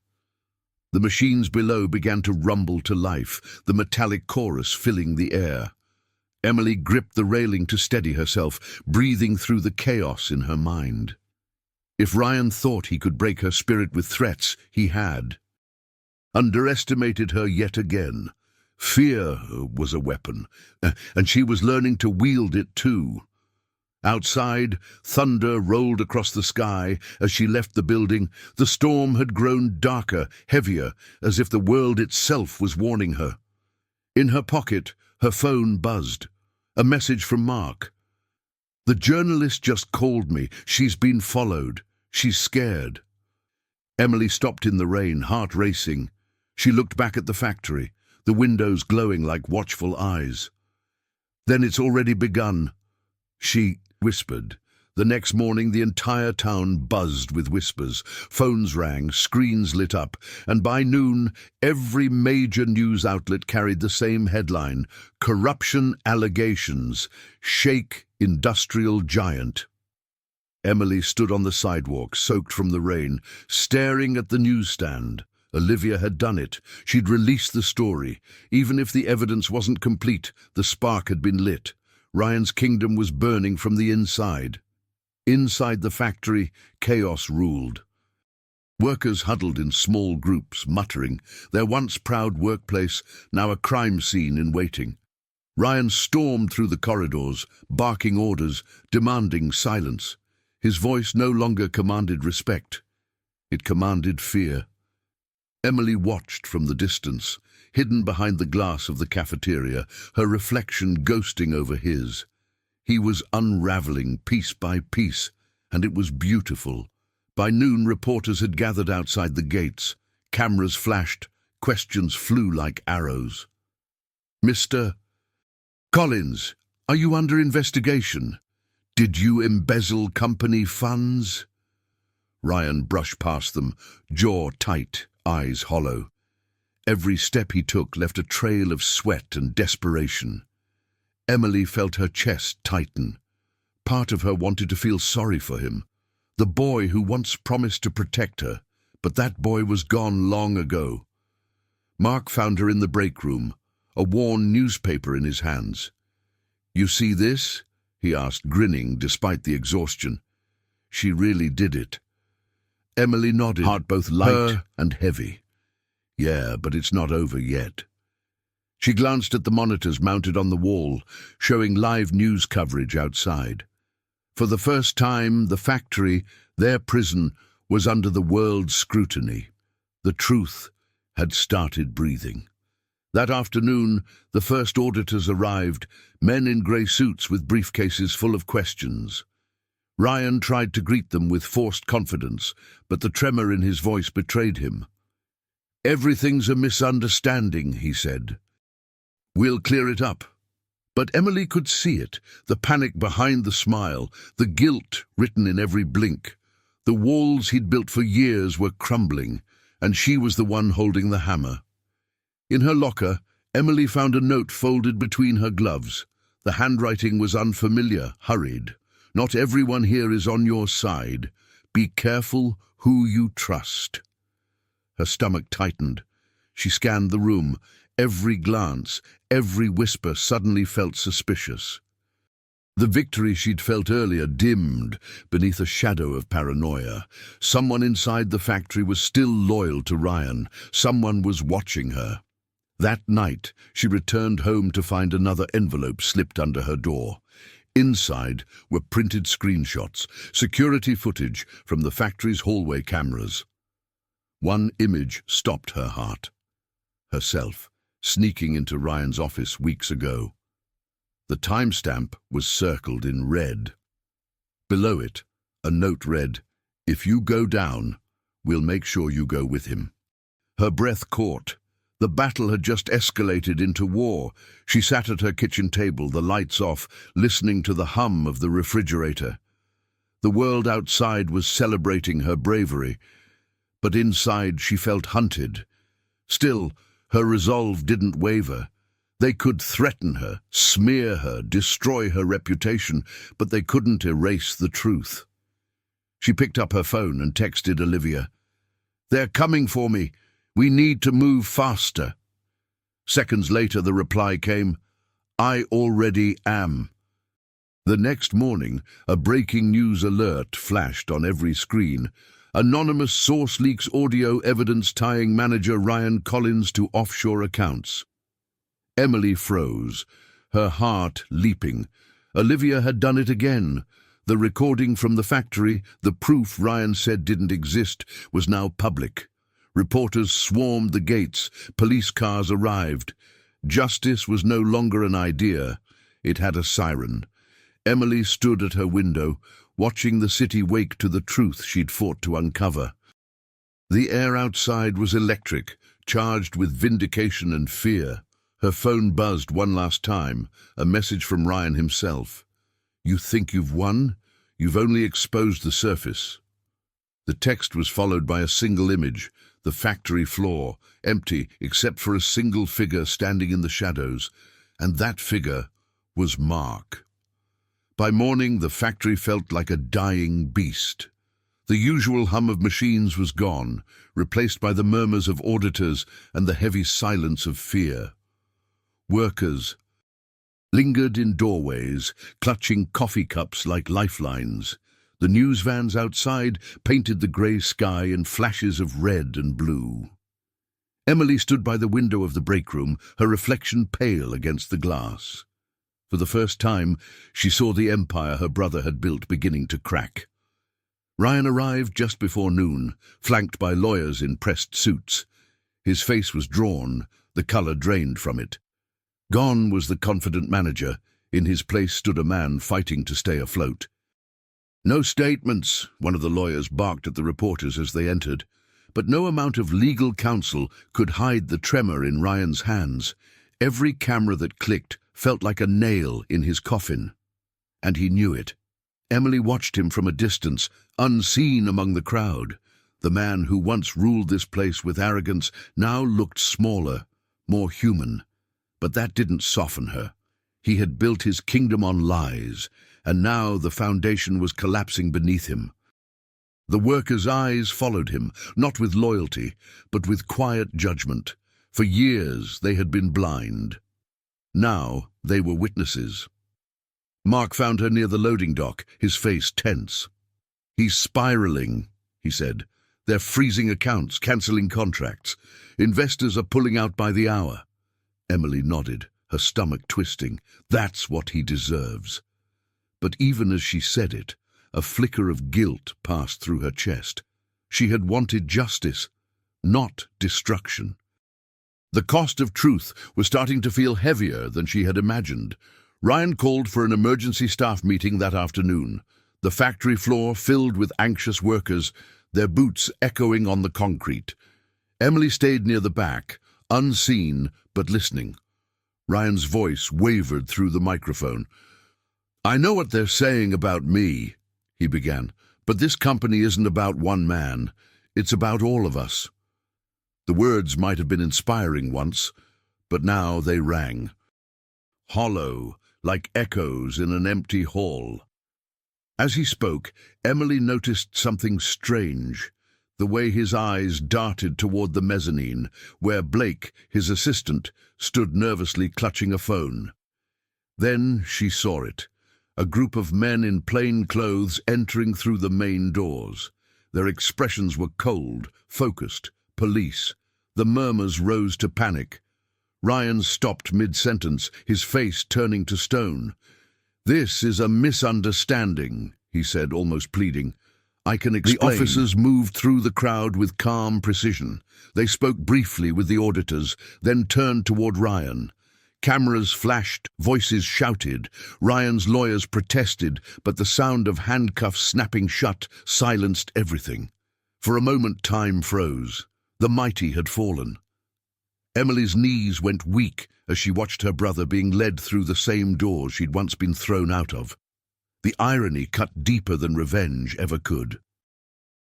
The machines below began to rumble to life, the metallic chorus filling the air. Emily gripped the railing to steady herself, breathing through the chaos in her mind. If Ryan thought he could break her spirit with threats, he had. Underestimated her yet again. Fear was a weapon, and she was learning to wield it too. Outside, thunder rolled across the sky as she left the building. The storm had grown darker, heavier, as if the world itself was warning her. In her pocket, her phone buzzed. A message from Mark. "The journalist just called me. She's been followed. She's scared." Emily stopped in the rain, heart racing. She looked back at the factory, the windows glowing like watchful eyes. "Then it's already begun," she whispered. The next morning, the entire town buzzed with whispers. Phones rang, screens lit up, and by noon, every major news outlet carried the same headline: "Corruption allegations, shake industrial giant." Emily stood on the sidewalk, soaked from the rain, staring at the newsstand. Olivia had done it. She'd released the story. Even if the evidence wasn't complete, the spark had been lit. Ryan's kingdom was burning from the inside. Inside the factory, chaos ruled. Workers huddled in small groups, muttering, their once proud workplace now a crime scene in waiting. Ryan stormed through the corridors, barking orders, demanding silence. His voice no longer commanded respect. It commanded fear. Emily watched from the distance, hidden behind the glass of the cafeteria, her reflection ghosting over his. He was unraveling piece by piece, and it was beautiful. By noon, reporters had gathered outside the gates. Cameras flashed, questions flew like arrows. "Mr. Collins, are you under investigation? Did you embezzle company funds?" Ryan brushed past them, jaw tight, eyes hollow. Every step he took left a trail of sweat and desperation. Emily felt her chest tighten. Part of her wanted to feel sorry for him, the boy who once promised to protect her, but that boy was gone long ago. Mark found her in the break room, a worn newspaper in his hands. "You see this?" he asked, grinning despite the exhaustion. She really did it. Emily nodded, heart both light and heavy. "Yeah, but it's not over yet." She glanced at the monitors mounted on the wall, showing live news coverage outside. For the first time, the factory, their prison, was under the world's scrutiny. The truth had started breathing. That afternoon, the first auditors arrived, men in grey suits with briefcases full of questions. Ryan tried to greet them with forced confidence, but the tremor in his voice betrayed him. "Everything's a misunderstanding," he said. "We'll clear it up." But Emily could see it, the panic behind the smile, the guilt written in every blink. The walls he'd built for years were crumbling, and she was the one holding the hammer. In her locker, Emily found a note folded between her gloves. The handwriting was unfamiliar, hurried. "Not everyone here is on your side. Be careful who you trust." Her stomach tightened. She scanned the room. Every glance, every whisper suddenly felt suspicious. The victory she'd felt earlier dimmed beneath a shadow of paranoia. Someone inside the factory was still loyal to Ryan. Someone was watching her. That night, she returned home to find another envelope slipped under her door. Inside were printed screenshots, security footage from the factory's hallway cameras. One image stopped her heart. Herself, sneaking into Ryan's office weeks ago. The timestamp was circled in red. Below it, a note read, "If you go down, we'll make sure you go with him." Her breath caught. The battle had just escalated into war. She sat at her kitchen table, the lights off, listening to the hum of the refrigerator. The world outside was celebrating her bravery, but inside she felt hunted. Still, her resolve didn't waver. They could threaten her, smear her, destroy her reputation, but they couldn't erase the truth. She picked up her phone and texted Olivia. "They're coming for me. We need to move faster." Seconds later, the reply came, "I already am." The next morning, a breaking news alert flashed on every screen. Anonymous source leaks audio evidence tying manager Ryan Collins to offshore accounts. Emily froze, her heart leaping. Olivia had done it again. The recording from the factory, the proof Ryan said didn't exist, was now public. Reporters swarmed the gates. Police cars arrived. Justice was no longer an idea. It had a siren. Emily stood at her window, watching the city wake to the truth she'd fought to uncover. The air outside was electric, charged with vindication and fear. Her phone buzzed one last time, a message from Ryan himself. "You think you've won? You've only exposed the surface." The text was followed by a single image, the factory floor, empty except for a single figure standing in the shadows, and that figure was Mark. By morning, the factory felt like a dying beast. The usual hum of machines was gone, replaced by the murmurs of auditors and the heavy silence of fear. Workers lingered in doorways, clutching coffee cups like lifelines. The news vans outside painted the grey sky in flashes of red and blue. Emily stood by the window of the break room, her reflection pale against the glass. For the first time, she saw the empire her brother had built beginning to crack. Ryan arrived just before noon, flanked by lawyers in pressed suits. His face was drawn, the colour drained from it. Gone was the confident manager. In his place stood a man fighting to stay afloat. "No statements," one of the lawyers barked at the reporters as they entered. But no amount of legal counsel could hide the tremor in Ryan's hands. Every camera that clicked felt like a nail in his coffin. And he knew it. Emily watched him from a distance, unseen among the crowd. The man who once ruled this place with arrogance now looked smaller, more human. But that didn't soften her. He had built his kingdom on lies, and now the foundation was collapsing beneath him. The workers' eyes followed him, not with loyalty, but with quiet judgment. For years they had been blind. Now they were witnesses. Mark found her near the loading dock, his face tense. "He's spiraling," he said. "They're freezing accounts, cancelling contracts. Investors are pulling out by the hour." Emily nodded, her stomach twisting. "That's what he deserves." But even as she said it, a flicker of guilt passed through her chest. She had wanted justice, not destruction. The cost of truth was starting to feel heavier than she had imagined. Ryan called for an emergency staff meeting that afternoon. The factory floor filled with anxious workers, their boots echoing on the concrete. Emily stayed near the back, unseen but listening. Ryan's voice wavered through the microphone. "I know what they're saying about me," he began, "but this company isn't about one man. It's about all of us." The words might have been inspiring once, but now they rang. Hollow, like echoes in an empty hall. As he spoke, Emily noticed something strange. The way his eyes darted toward the mezzanine, where Blake, his assistant, stood nervously clutching a phone. Then she saw it. A group of men in plain clothes entering through the main doors. Their expressions were cold, focused, police. The murmurs rose to panic. Ryan stopped mid-sentence, his face turning to stone. "This is a misunderstanding," he said, almost pleading. "I can explain." The officers moved through the crowd with calm precision. They spoke briefly with the auditors, then turned toward Ryan. Cameras flashed, voices shouted. Ryan's lawyers protested, but the sound of handcuffs snapping shut silenced everything. For a moment time froze. The mighty had fallen. Emily's knees went weak as she watched her brother being led through the same doors she'd once been thrown out of. The irony cut deeper than revenge ever could.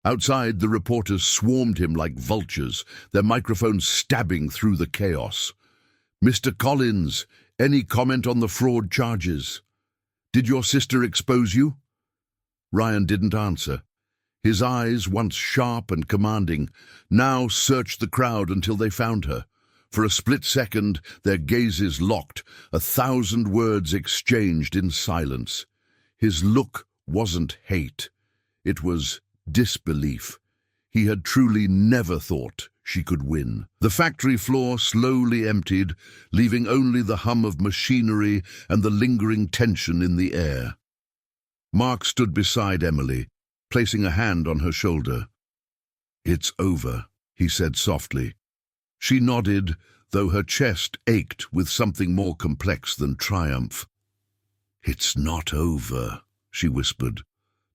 Outside, the reporters swarmed him like vultures, their microphones stabbing through the chaos. "Mr. Collins, any comment on the fraud charges? Did your sister expose you?" Ryan didn't answer. His eyes, once sharp and commanding, now searched the crowd until they found her. For a split second, their gazes locked, 1,000 words exchanged in silence. His look wasn't hate. It was disbelief. He had truly never thought she could win. The factory floor slowly emptied, leaving only the hum of machinery and the lingering tension in the air. Mark stood beside Emily, placing a hand on her shoulder. "It's over," he said softly. She nodded, though her chest ached with something more complex than triumph. "It's not over," she whispered.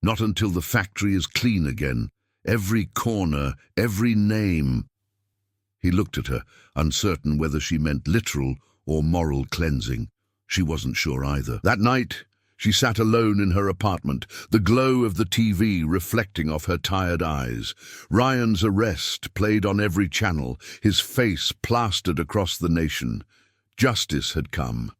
"Not until the factory is clean again. Every corner, every name." He looked at her, uncertain whether she meant literal or moral cleansing. She wasn't sure either. That night, she sat alone in her apartment, the glow of the TV reflecting off her tired eyes. Ryan's arrest played on every channel, his face plastered across the nation. Justice had come,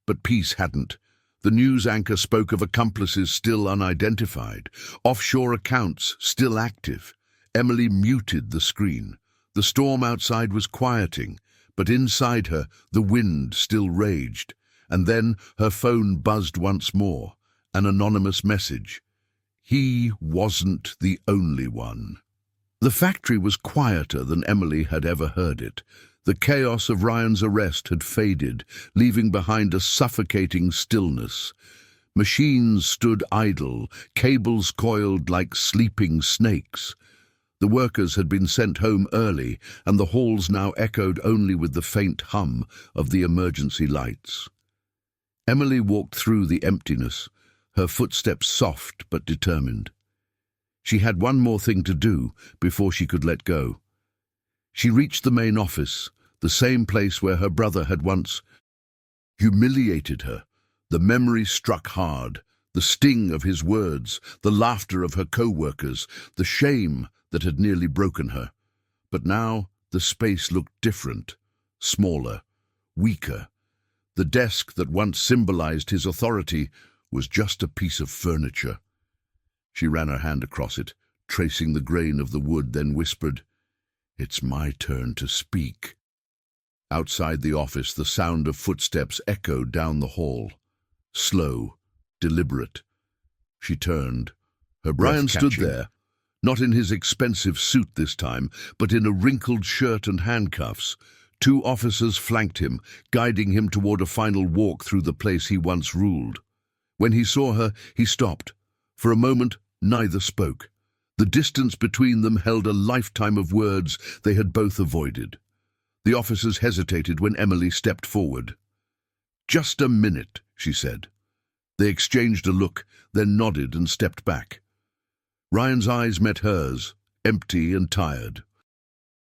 but peace hadn't. The news anchor spoke of accomplices still unidentified, offshore accounts still active. Emily muted the screen. The storm outside was quieting, but inside her the wind still raged. And then her phone buzzed once more, an anonymous message. He wasn't the only one. The factory was quieter than Emily had ever heard it. The chaos of Ryan's arrest had faded, leaving behind a suffocating stillness. Machines stood idle, cables coiled like sleeping snakes. The workers had been sent home early, and the halls now echoed only with the faint hum of the emergency lights. Emily walked through the emptiness, her footsteps soft but determined. She had one more thing to do before she could let go. She reached the main office, the same place where her brother had once humiliated her. The memory struck hard, the sting of his words, the laughter of her co-workers, the shame that had nearly broken her. But now the space looked different, smaller, weaker. The desk that once symbolized his authority was just a piece of furniture. She ran her hand across it, tracing the grain of the wood, then whispered, "It's my turn to speak." Outside the office, the sound of footsteps echoed down the hall. Slow, deliberate. She turned, her breath Ryan stood there, not in his expensive suit this time, but in a wrinkled shirt and handcuffs. 2 officers flanked him, guiding him toward a final walk through the place he once ruled. When he saw her, he stopped. For a moment, neither spoke. The distance between them held a lifetime of words they had both avoided. The officers hesitated when Emily stepped forward. "Just a minute," she said. They exchanged a look, then nodded and stepped back. Ryan's eyes met hers, empty and tired.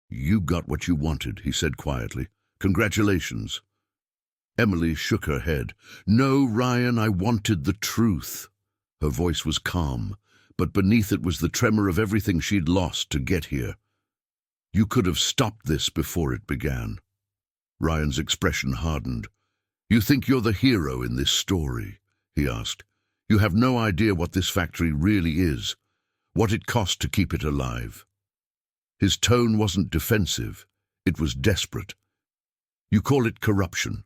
"You got what you wanted," he said quietly. "Congratulations." Emily shook her head. "No, Ryan, I wanted the truth." Her voice was calm, but beneath it was the tremor of everything she'd lost to get here. "You could have stopped this before it began." Ryan's expression hardened. "You think you're the hero in this story?" he asked. "You have no idea what this factory really is, what it cost to keep it alive." His tone wasn't defensive, it was desperate. "You call it corruption.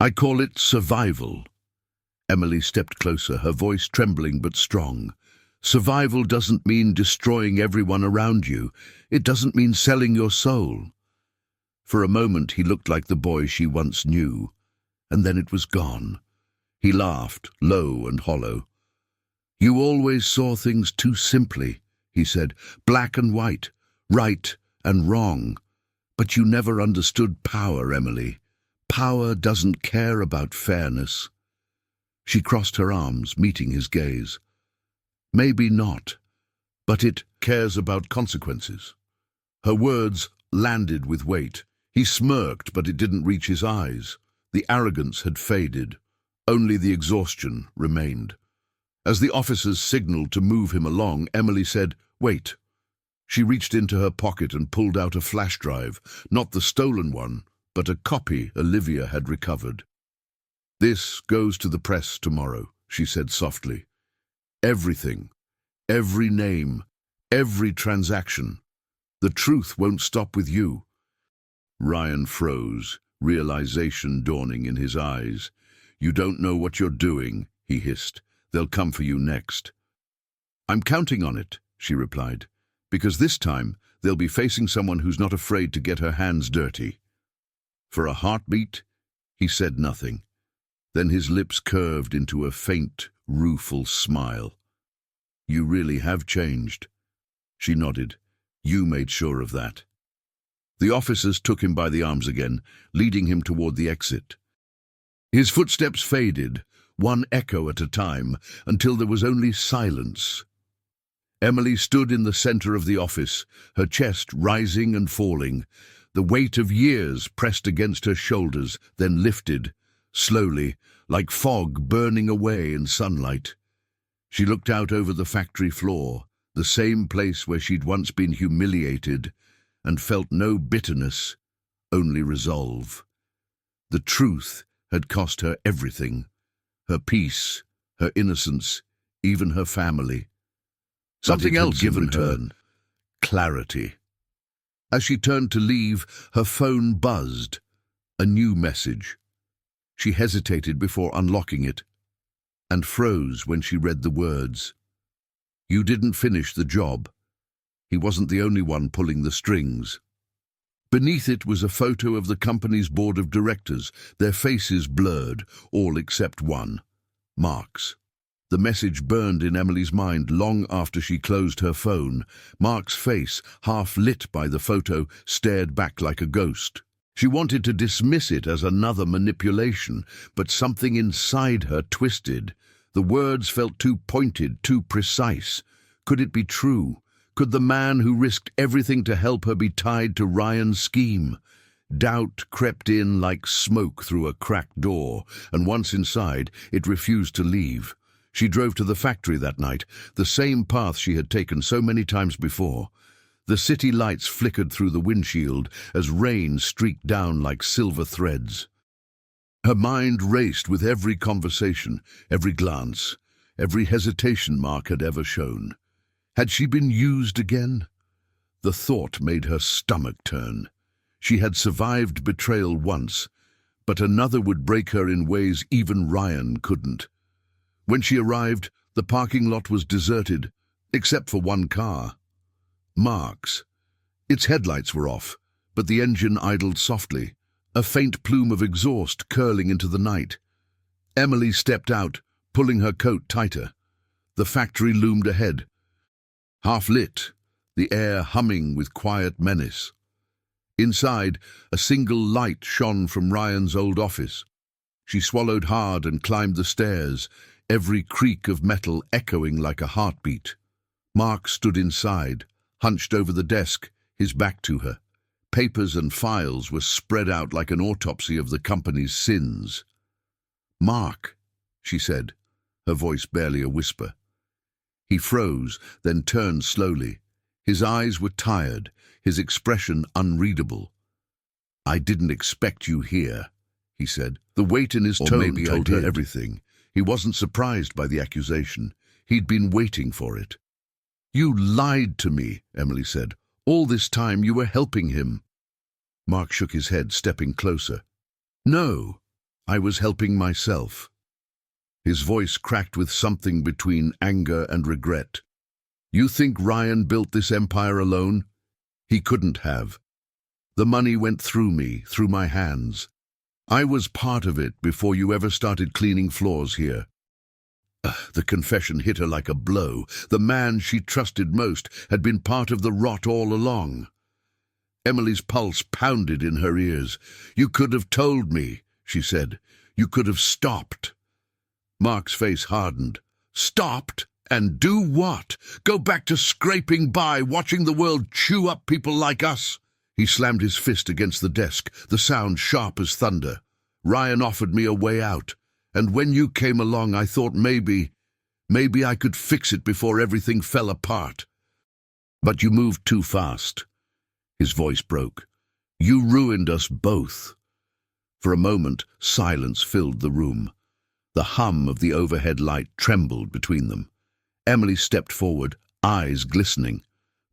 I call it survival." Emily stepped closer, her voice trembling but strong. "Survival doesn't mean destroying everyone around you. It doesn't mean selling your soul." For a moment he looked like the boy she once knew, and then it was gone. He laughed, low and hollow. "You always saw things too simply," he said. "Black and white, right and wrong. But you never understood power, Emily. Power doesn't care about fairness." She crossed her arms, meeting his gaze. "Maybe not, but it cares about consequences." Her words landed with weight. He smirked, but it didn't reach his eyes. The arrogance had faded. Only the exhaustion remained. As the officers signaled to move him along, Emily said, "Wait." She reached into her pocket and pulled out a flash drive, not the stolen one, but a copy Olivia had recovered. "This goes to the press tomorrow," she said softly. "Everything, every name, every transaction. The truth won't stop with you." Ryan froze, realization dawning in his eyes. "You don't know what you're doing," he hissed. "They'll come for you next." "I'm counting on it," she replied, "because this time they'll be facing someone who's not afraid to get her hands dirty." For a heartbeat, he said nothing. Then his lips curved into a faint, rueful smile. "You really have changed." She nodded. "You made sure of that." The officers took him by the arms again, leading him toward the exit. His footsteps faded, one echo at a time, until there was only silence. Emily stood in the center of the office, her chest rising and falling. The weight of years pressed against her shoulders, then lifted, slowly, like fog burning away in sunlight. She looked out over the factory floor, the same place where she'd once been humiliated, and felt no bitterness, only resolve. The truth had cost her everything, her peace, her innocence, even her family. Something else had given her clarity. As she turned to leave, her phone buzzed. A new message. She hesitated before unlocking it, and froze when she read the words. "You didn't finish the job." He wasn't the only one pulling the strings. Beneath it was a photo of the company's board of directors, their faces blurred, all except one, Mark's. The message burned in Emily's mind long after she closed her phone. Mark's face, half lit by the photo, stared back like a ghost. She wanted to dismiss it as another manipulation, but something inside her twisted. The words felt too pointed, too precise. Could it be true? Could the man who risked everything to help her be tied to Ryan's scheme? Doubt crept in like smoke through a cracked door, and once inside, it refused to leave. She drove to the factory that night, the same path she had taken so many times before. The city lights flickered through the windshield as rain streaked down like silver threads. Her mind raced with every conversation, every glance, every hesitation Mark had ever shown. Had she been used again? The thought made her stomach turn. She had survived betrayal once, but another would break her in ways even Ryan couldn't. When she arrived, the parking lot was deserted, except for one car. Mark's. Its headlights were off, but the engine idled softly, a faint plume of exhaust curling into the night. Emily stepped out, pulling her coat tighter. The factory loomed ahead, half-lit, the air humming with quiet menace. Inside, a single light shone from Ryan's old office. She swallowed hard and climbed the stairs, every creak of metal echoing like a heartbeat. Mark stood inside, hunched over the desk, his back to her. Papers and files were spread out like an autopsy of the company's sins. "Mark," she said, her voice barely a whisper. He froze, then turned slowly. His eyes were tired, his expression unreadable. "I didn't expect you here," he said. The weight in his tone told her everything. He wasn't surprised by the accusation. He'd been waiting for it. "You lied to me," Emily said. "All this time you were helping him." Mark shook his head, stepping closer. "No, I was helping myself." His voice cracked with something between anger and regret. "You think Ryan built this empire alone? He couldn't have. The money went through me, through my hands. I was part of it before you ever started cleaning floors here. The confession hit her like a blow. The man she trusted most had been part of the rot all along. Emily's pulse pounded in her ears. "You could have told me," she said. "You could have stopped." Mark's face hardened. "Stopped? And do what? Go back to scraping by, watching the world chew up people like us?" He slammed his fist against the desk, the sound sharp as thunder. "Ryan offered me a way out, and when you came along I thought maybe I could fix it before everything fell apart. But you moved too fast." His voice broke. "You ruined us both." For a moment, silence filled the room. The hum of the overhead light trembled between them. Emily stepped forward, eyes glistening.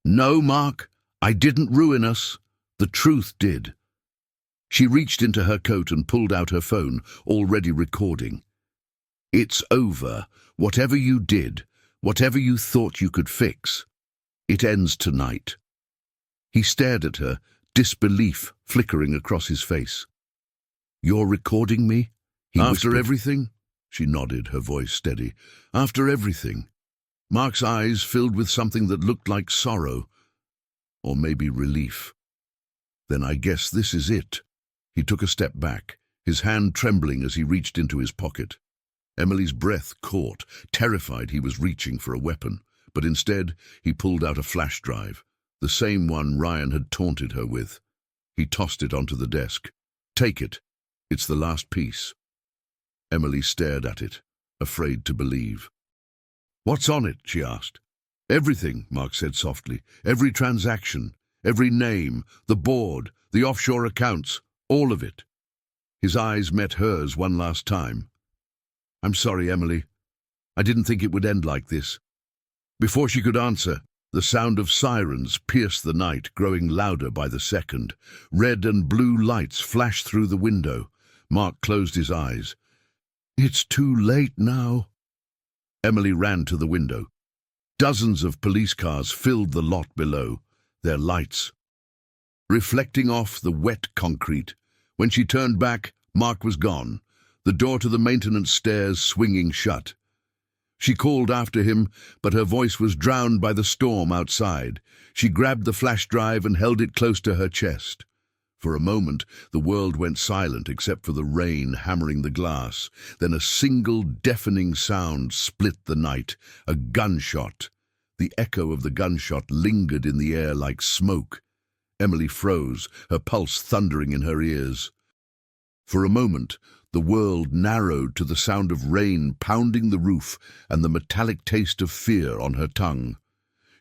"No, Mark, I didn't ruin us. The truth did." She reached into her coat and pulled out her phone, already recording. "It's over. Whatever you did, whatever you thought you could fix, it ends tonight." He stared at her, disbelief flickering across his face. "You're recording me?" he whispered. "After everything?" She nodded, her voice steady. "After everything." Mark's eyes filled with something that looked like sorrow, or maybe relief. "Then I guess this is it." He took a step back, his hand trembling as he reached into his pocket. Emily's breath caught, terrified he was reaching for a weapon, but instead he pulled out a flash drive, the same one Ryan had taunted her with. He tossed it onto the desk. "Take it. It's the last piece." Emily stared at it, afraid to believe. "What's on it?" she asked. "Everything," Mark said softly. "Every transaction, every name, the board, the offshore accounts, all of it." His eyes met hers one last time. "I'm sorry, Emily. I didn't think it would end like this." Before she could answer, the sound of sirens pierced the night, growing louder by the second. Red and blue lights flashed through the window. Mark closed his eyes. "It's too late now." Emily ran to the window. Dozens of police cars filled the lot below, their lights reflecting off the wet concrete. When she turned back, Mark was gone, the door to the maintenance stairs swinging shut. She called after him, but her voice was drowned by the storm outside. She grabbed the flash drive and held it close to her chest. For a moment, the world went silent except for the rain hammering the glass. Then a single deafening sound split the night, a gunshot. The echo of the gunshot lingered in the air like smoke. Emily froze, her pulse thundering in her ears. For a moment, the world narrowed to the sound of rain pounding the roof and the metallic taste of fear on her tongue.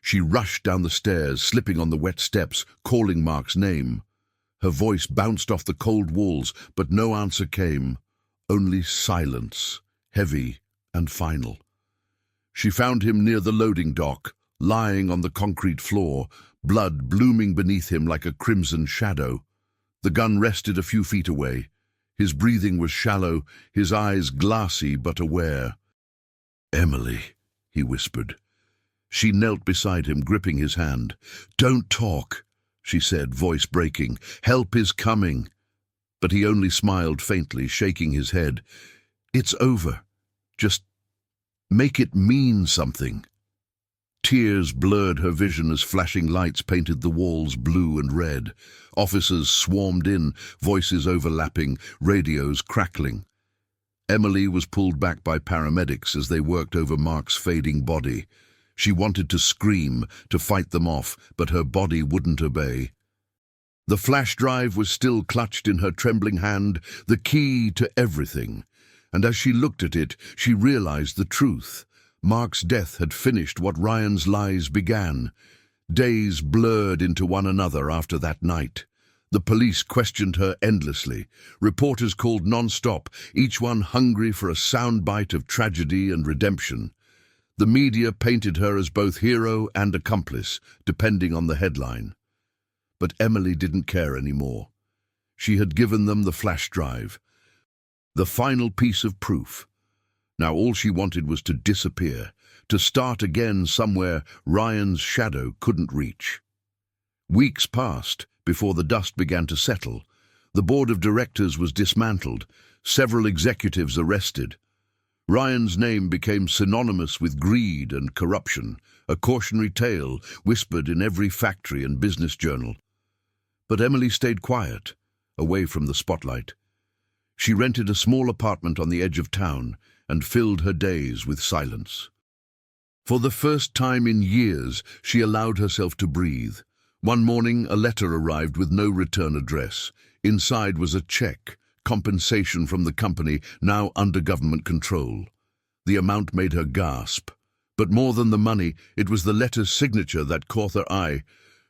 She rushed down the stairs, slipping on the wet steps, calling Mark's name. Her voice bounced off the cold walls, but no answer came. Only silence, heavy and final. She found him near the loading dock, lying on the concrete floor, blood blooming beneath him like a crimson shadow. The gun rested a few feet away. His breathing was shallow, his eyes glassy but aware. "Emily," he whispered. She knelt beside him, gripping his hand. "Don't talk," she said, voice breaking. "Help is coming." But he only smiled faintly, shaking his head. "It's over. Just make it mean something." Tears blurred her vision as flashing lights painted the walls blue and red. Officers swarmed in, voices overlapping, radios crackling. Emily was pulled back by paramedics as they worked over Mark's fading body. She wanted to scream, to fight them off, but her body wouldn't obey. The flash drive was still clutched in her trembling hand, the key to everything. And as she looked at it, she realized the truth. Mark's death had finished what Ryan's lies began. Days blurred into one another after that night. The police questioned her endlessly. Reporters called non-stop, each one hungry for a soundbite of tragedy and redemption. The media painted her as both hero and accomplice, depending on the headline. But Emily didn't care anymore. She had given them the flash drive, the final piece of proof. Now all she wanted was to disappear, to start again somewhere Ryan's shadow couldn't reach. Weeks passed before the dust began to settle. The board of directors was dismantled, several executives arrested. Ryan's name became synonymous with greed and corruption, a cautionary tale whispered in every factory and business journal. But Emily stayed quiet, away from the spotlight. She rented a small apartment on the edge of town and filled her days with silence. For the first time in years, she allowed herself to breathe. One morning, a letter arrived with no return address. Inside was a check, compensation from the company now under government control. The amount made her gasp. But more than the money, it was the letter's signature that caught her eye,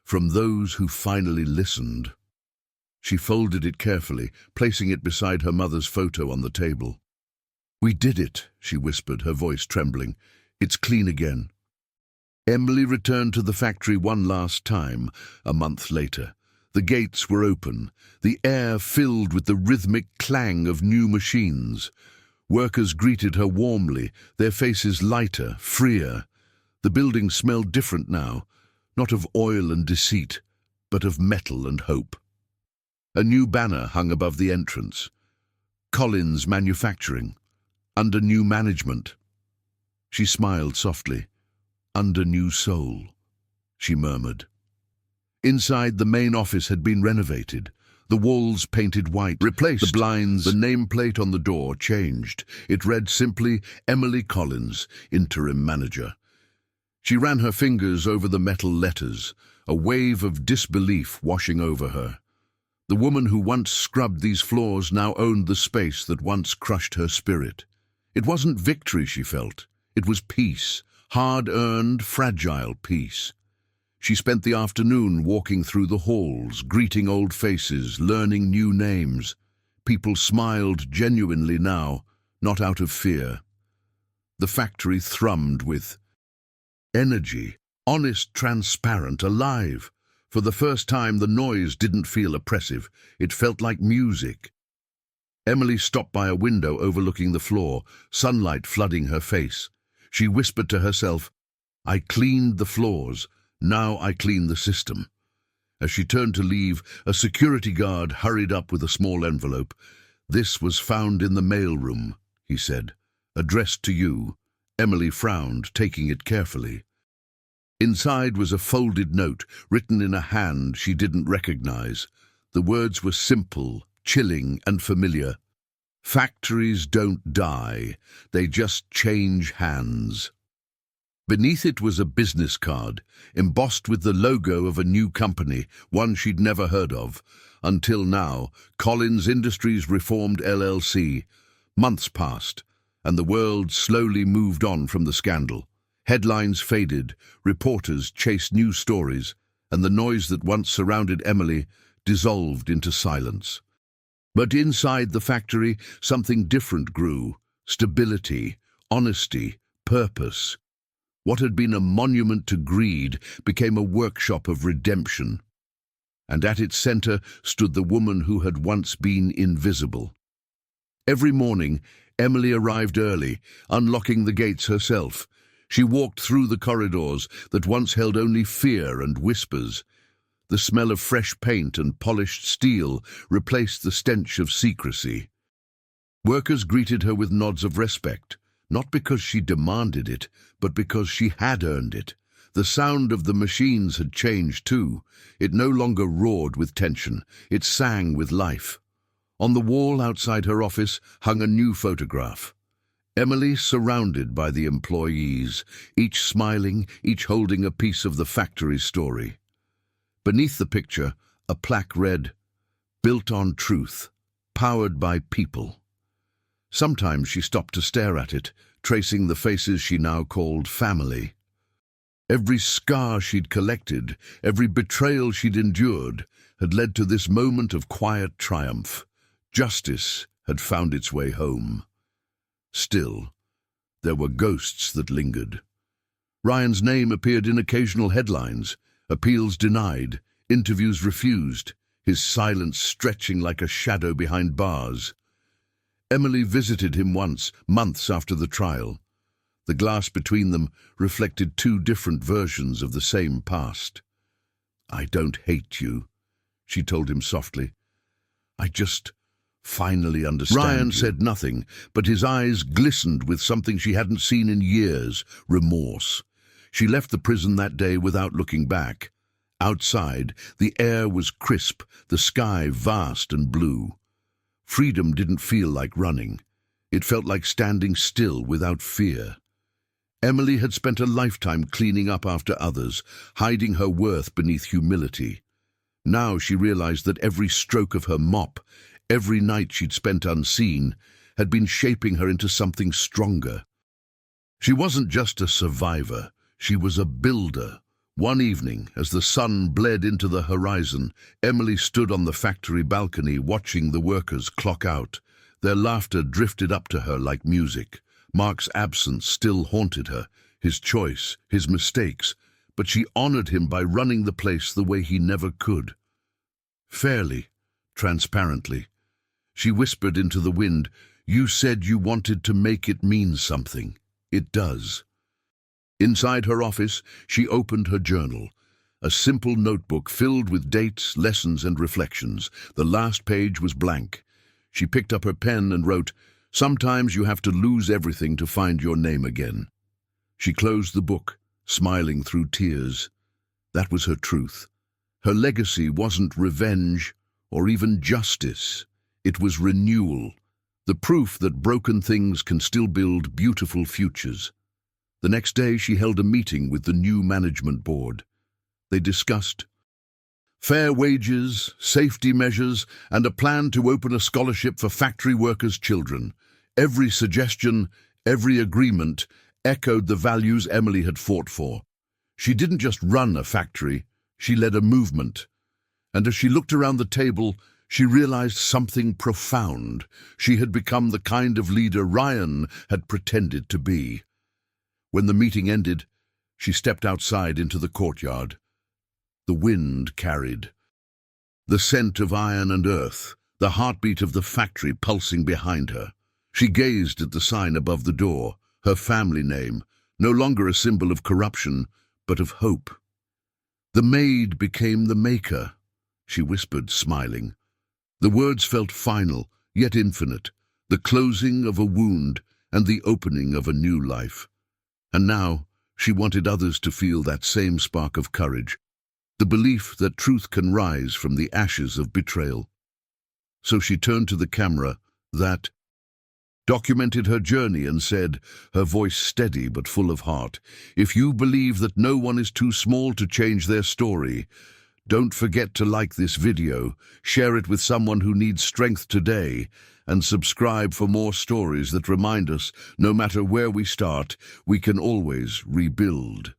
from those who finally listened. She folded it carefully, placing it beside her mother's photo on the table. "We did it," she whispered, her voice trembling. "It's clean again." Emily returned to the factory one last time, a month later. The gates were open, the air filled with the rhythmic clang of new machines. Workers greeted her warmly, their faces lighter, freer. The building smelled different now, not of oil and deceit, but of metal and hope. A new banner hung above the entrance. Collins Manufacturing, under new management. She smiled softly. "Under new soul," she murmured. Inside, the main office had been renovated. The walls painted white, replaced. The blinds, the nameplate on the door changed. It read simply, "Emily Collins, Interim Manager." She ran her fingers over the metal letters, a wave of disbelief washing over her. The woman who once scrubbed these floors now owned the space that once crushed her spirit. It wasn't victory she felt. It was peace, hard-earned, fragile peace. She spent the afternoon walking through the halls, greeting old faces, learning new names. People smiled genuinely now, not out of fear. The factory thrummed with energy, honest, transparent, alive. For the first time, the noise didn't feel oppressive. It felt like music. Emily stopped by a window overlooking the floor, sunlight flooding her face. She whispered to herself, "I cleaned the floors. Now I clean the system." As she turned to leave, a security guard hurried up with a small envelope. "This was found in the mailroom," he said. "Addressed to you." Emily frowned, taking it carefully. Inside was a folded note, written in a hand she didn't recognize. The words were simple, chilling, and familiar. "Factories don't die, they just change hands." Beneath it was a business card, embossed with the logo of a new company, one she'd never heard of. Until now, Collins Industries Reformed LLC. Months passed, and the world slowly moved on from the scandal. Headlines faded, reporters chased new stories, and the noise that once surrounded Emily dissolved into silence. But inside the factory, something different grew. Stability, honesty, purpose. What had been a monument to greed became a workshop of redemption. And at its center stood the woman who had once been invisible. Every morning, Emily arrived early, unlocking the gates herself. She walked through the corridors that once held only fear and whispers. The smell of fresh paint and polished steel replaced the stench of secrecy. Workers greeted her with nods of respect, not because she demanded it, but because she had earned it. The sound of the machines had changed too. It no longer roared with tension, it sang with life. On the wall outside her office hung a new photograph. Emily surrounded by the employees, each smiling, each holding a piece of the factory's story. Beneath the picture, a plaque read, "Built on truth, powered by people." Sometimes she stopped to stare at it, tracing the faces she now called family. Every scar she'd collected, every betrayal she'd endured, had led to this moment of quiet triumph. Justice had found its way home. Still, there were ghosts that lingered. Ryan's name appeared in occasional headlines, appeals denied, interviews refused, his silence stretching like a shadow behind bars. Emily visited him once, months after the trial. The glass between them reflected two different versions of the same past. "I don't hate you," she told him softly. I just finally understand Ryan said nothing, but his eyes glistened with something she hadn't seen in years, remorse. She left the prison that day without looking back. Outside, the air was crisp, the sky vast and blue. Freedom didn't feel like running. It felt like standing still without fear. Emily had spent a lifetime cleaning up after others, hiding her worth beneath humility. Now she realized that every stroke of her mop, every night she'd spent unseen, had been shaping her into something stronger. She wasn't just a survivor, she was a builder. One evening, as the sun bled into the horizon, Emily stood on the factory balcony watching the workers clock out. Their laughter drifted up to her like music. Mark's absence still haunted her, his choice, his mistakes, but she honored him by running the place the way he never could. Fairly, transparently. She whispered into the wind, "You said you wanted to make it mean something. It does." Inside her office, she opened her journal, a simple notebook filled with dates, lessons, and reflections. The last page was blank. She picked up her pen and wrote, "Sometimes you have to lose everything to find your name again." She closed the book, smiling through tears. That was her truth. Her legacy wasn't revenge or even justice. It was renewal, the proof that broken things can still build beautiful futures. The next day she held a meeting with the new management board. They discussed fair wages, safety measures, and a plan to open a scholarship for factory workers' children. Every suggestion, every agreement echoed the values Emily had fought for. She didn't just run a factory, she led a movement. And as she looked around the table, she realized something profound. She had become the kind of leader Ryan had pretended to be. When the meeting ended, she stepped outside into the courtyard. The wind carried the scent of iron and earth, the heartbeat of the factory pulsing behind her. She gazed at the sign above the door, her family name, no longer a symbol of corruption, but of hope. "The Maid became the maker," she whispered, smiling. The words felt final, yet infinite, the closing of a wound and the opening of a new life. And now she wanted others to feel that same spark of courage, the belief that truth can rise from the ashes of betrayal. So she turned to the camera that documented her journey and said, her voice steady but full of heart, "If you believe that no one is too small to change their story, don't forget to like this video, share it with someone who needs strength today, and subscribe for more stories that remind us, no matter where we start, we can always rebuild."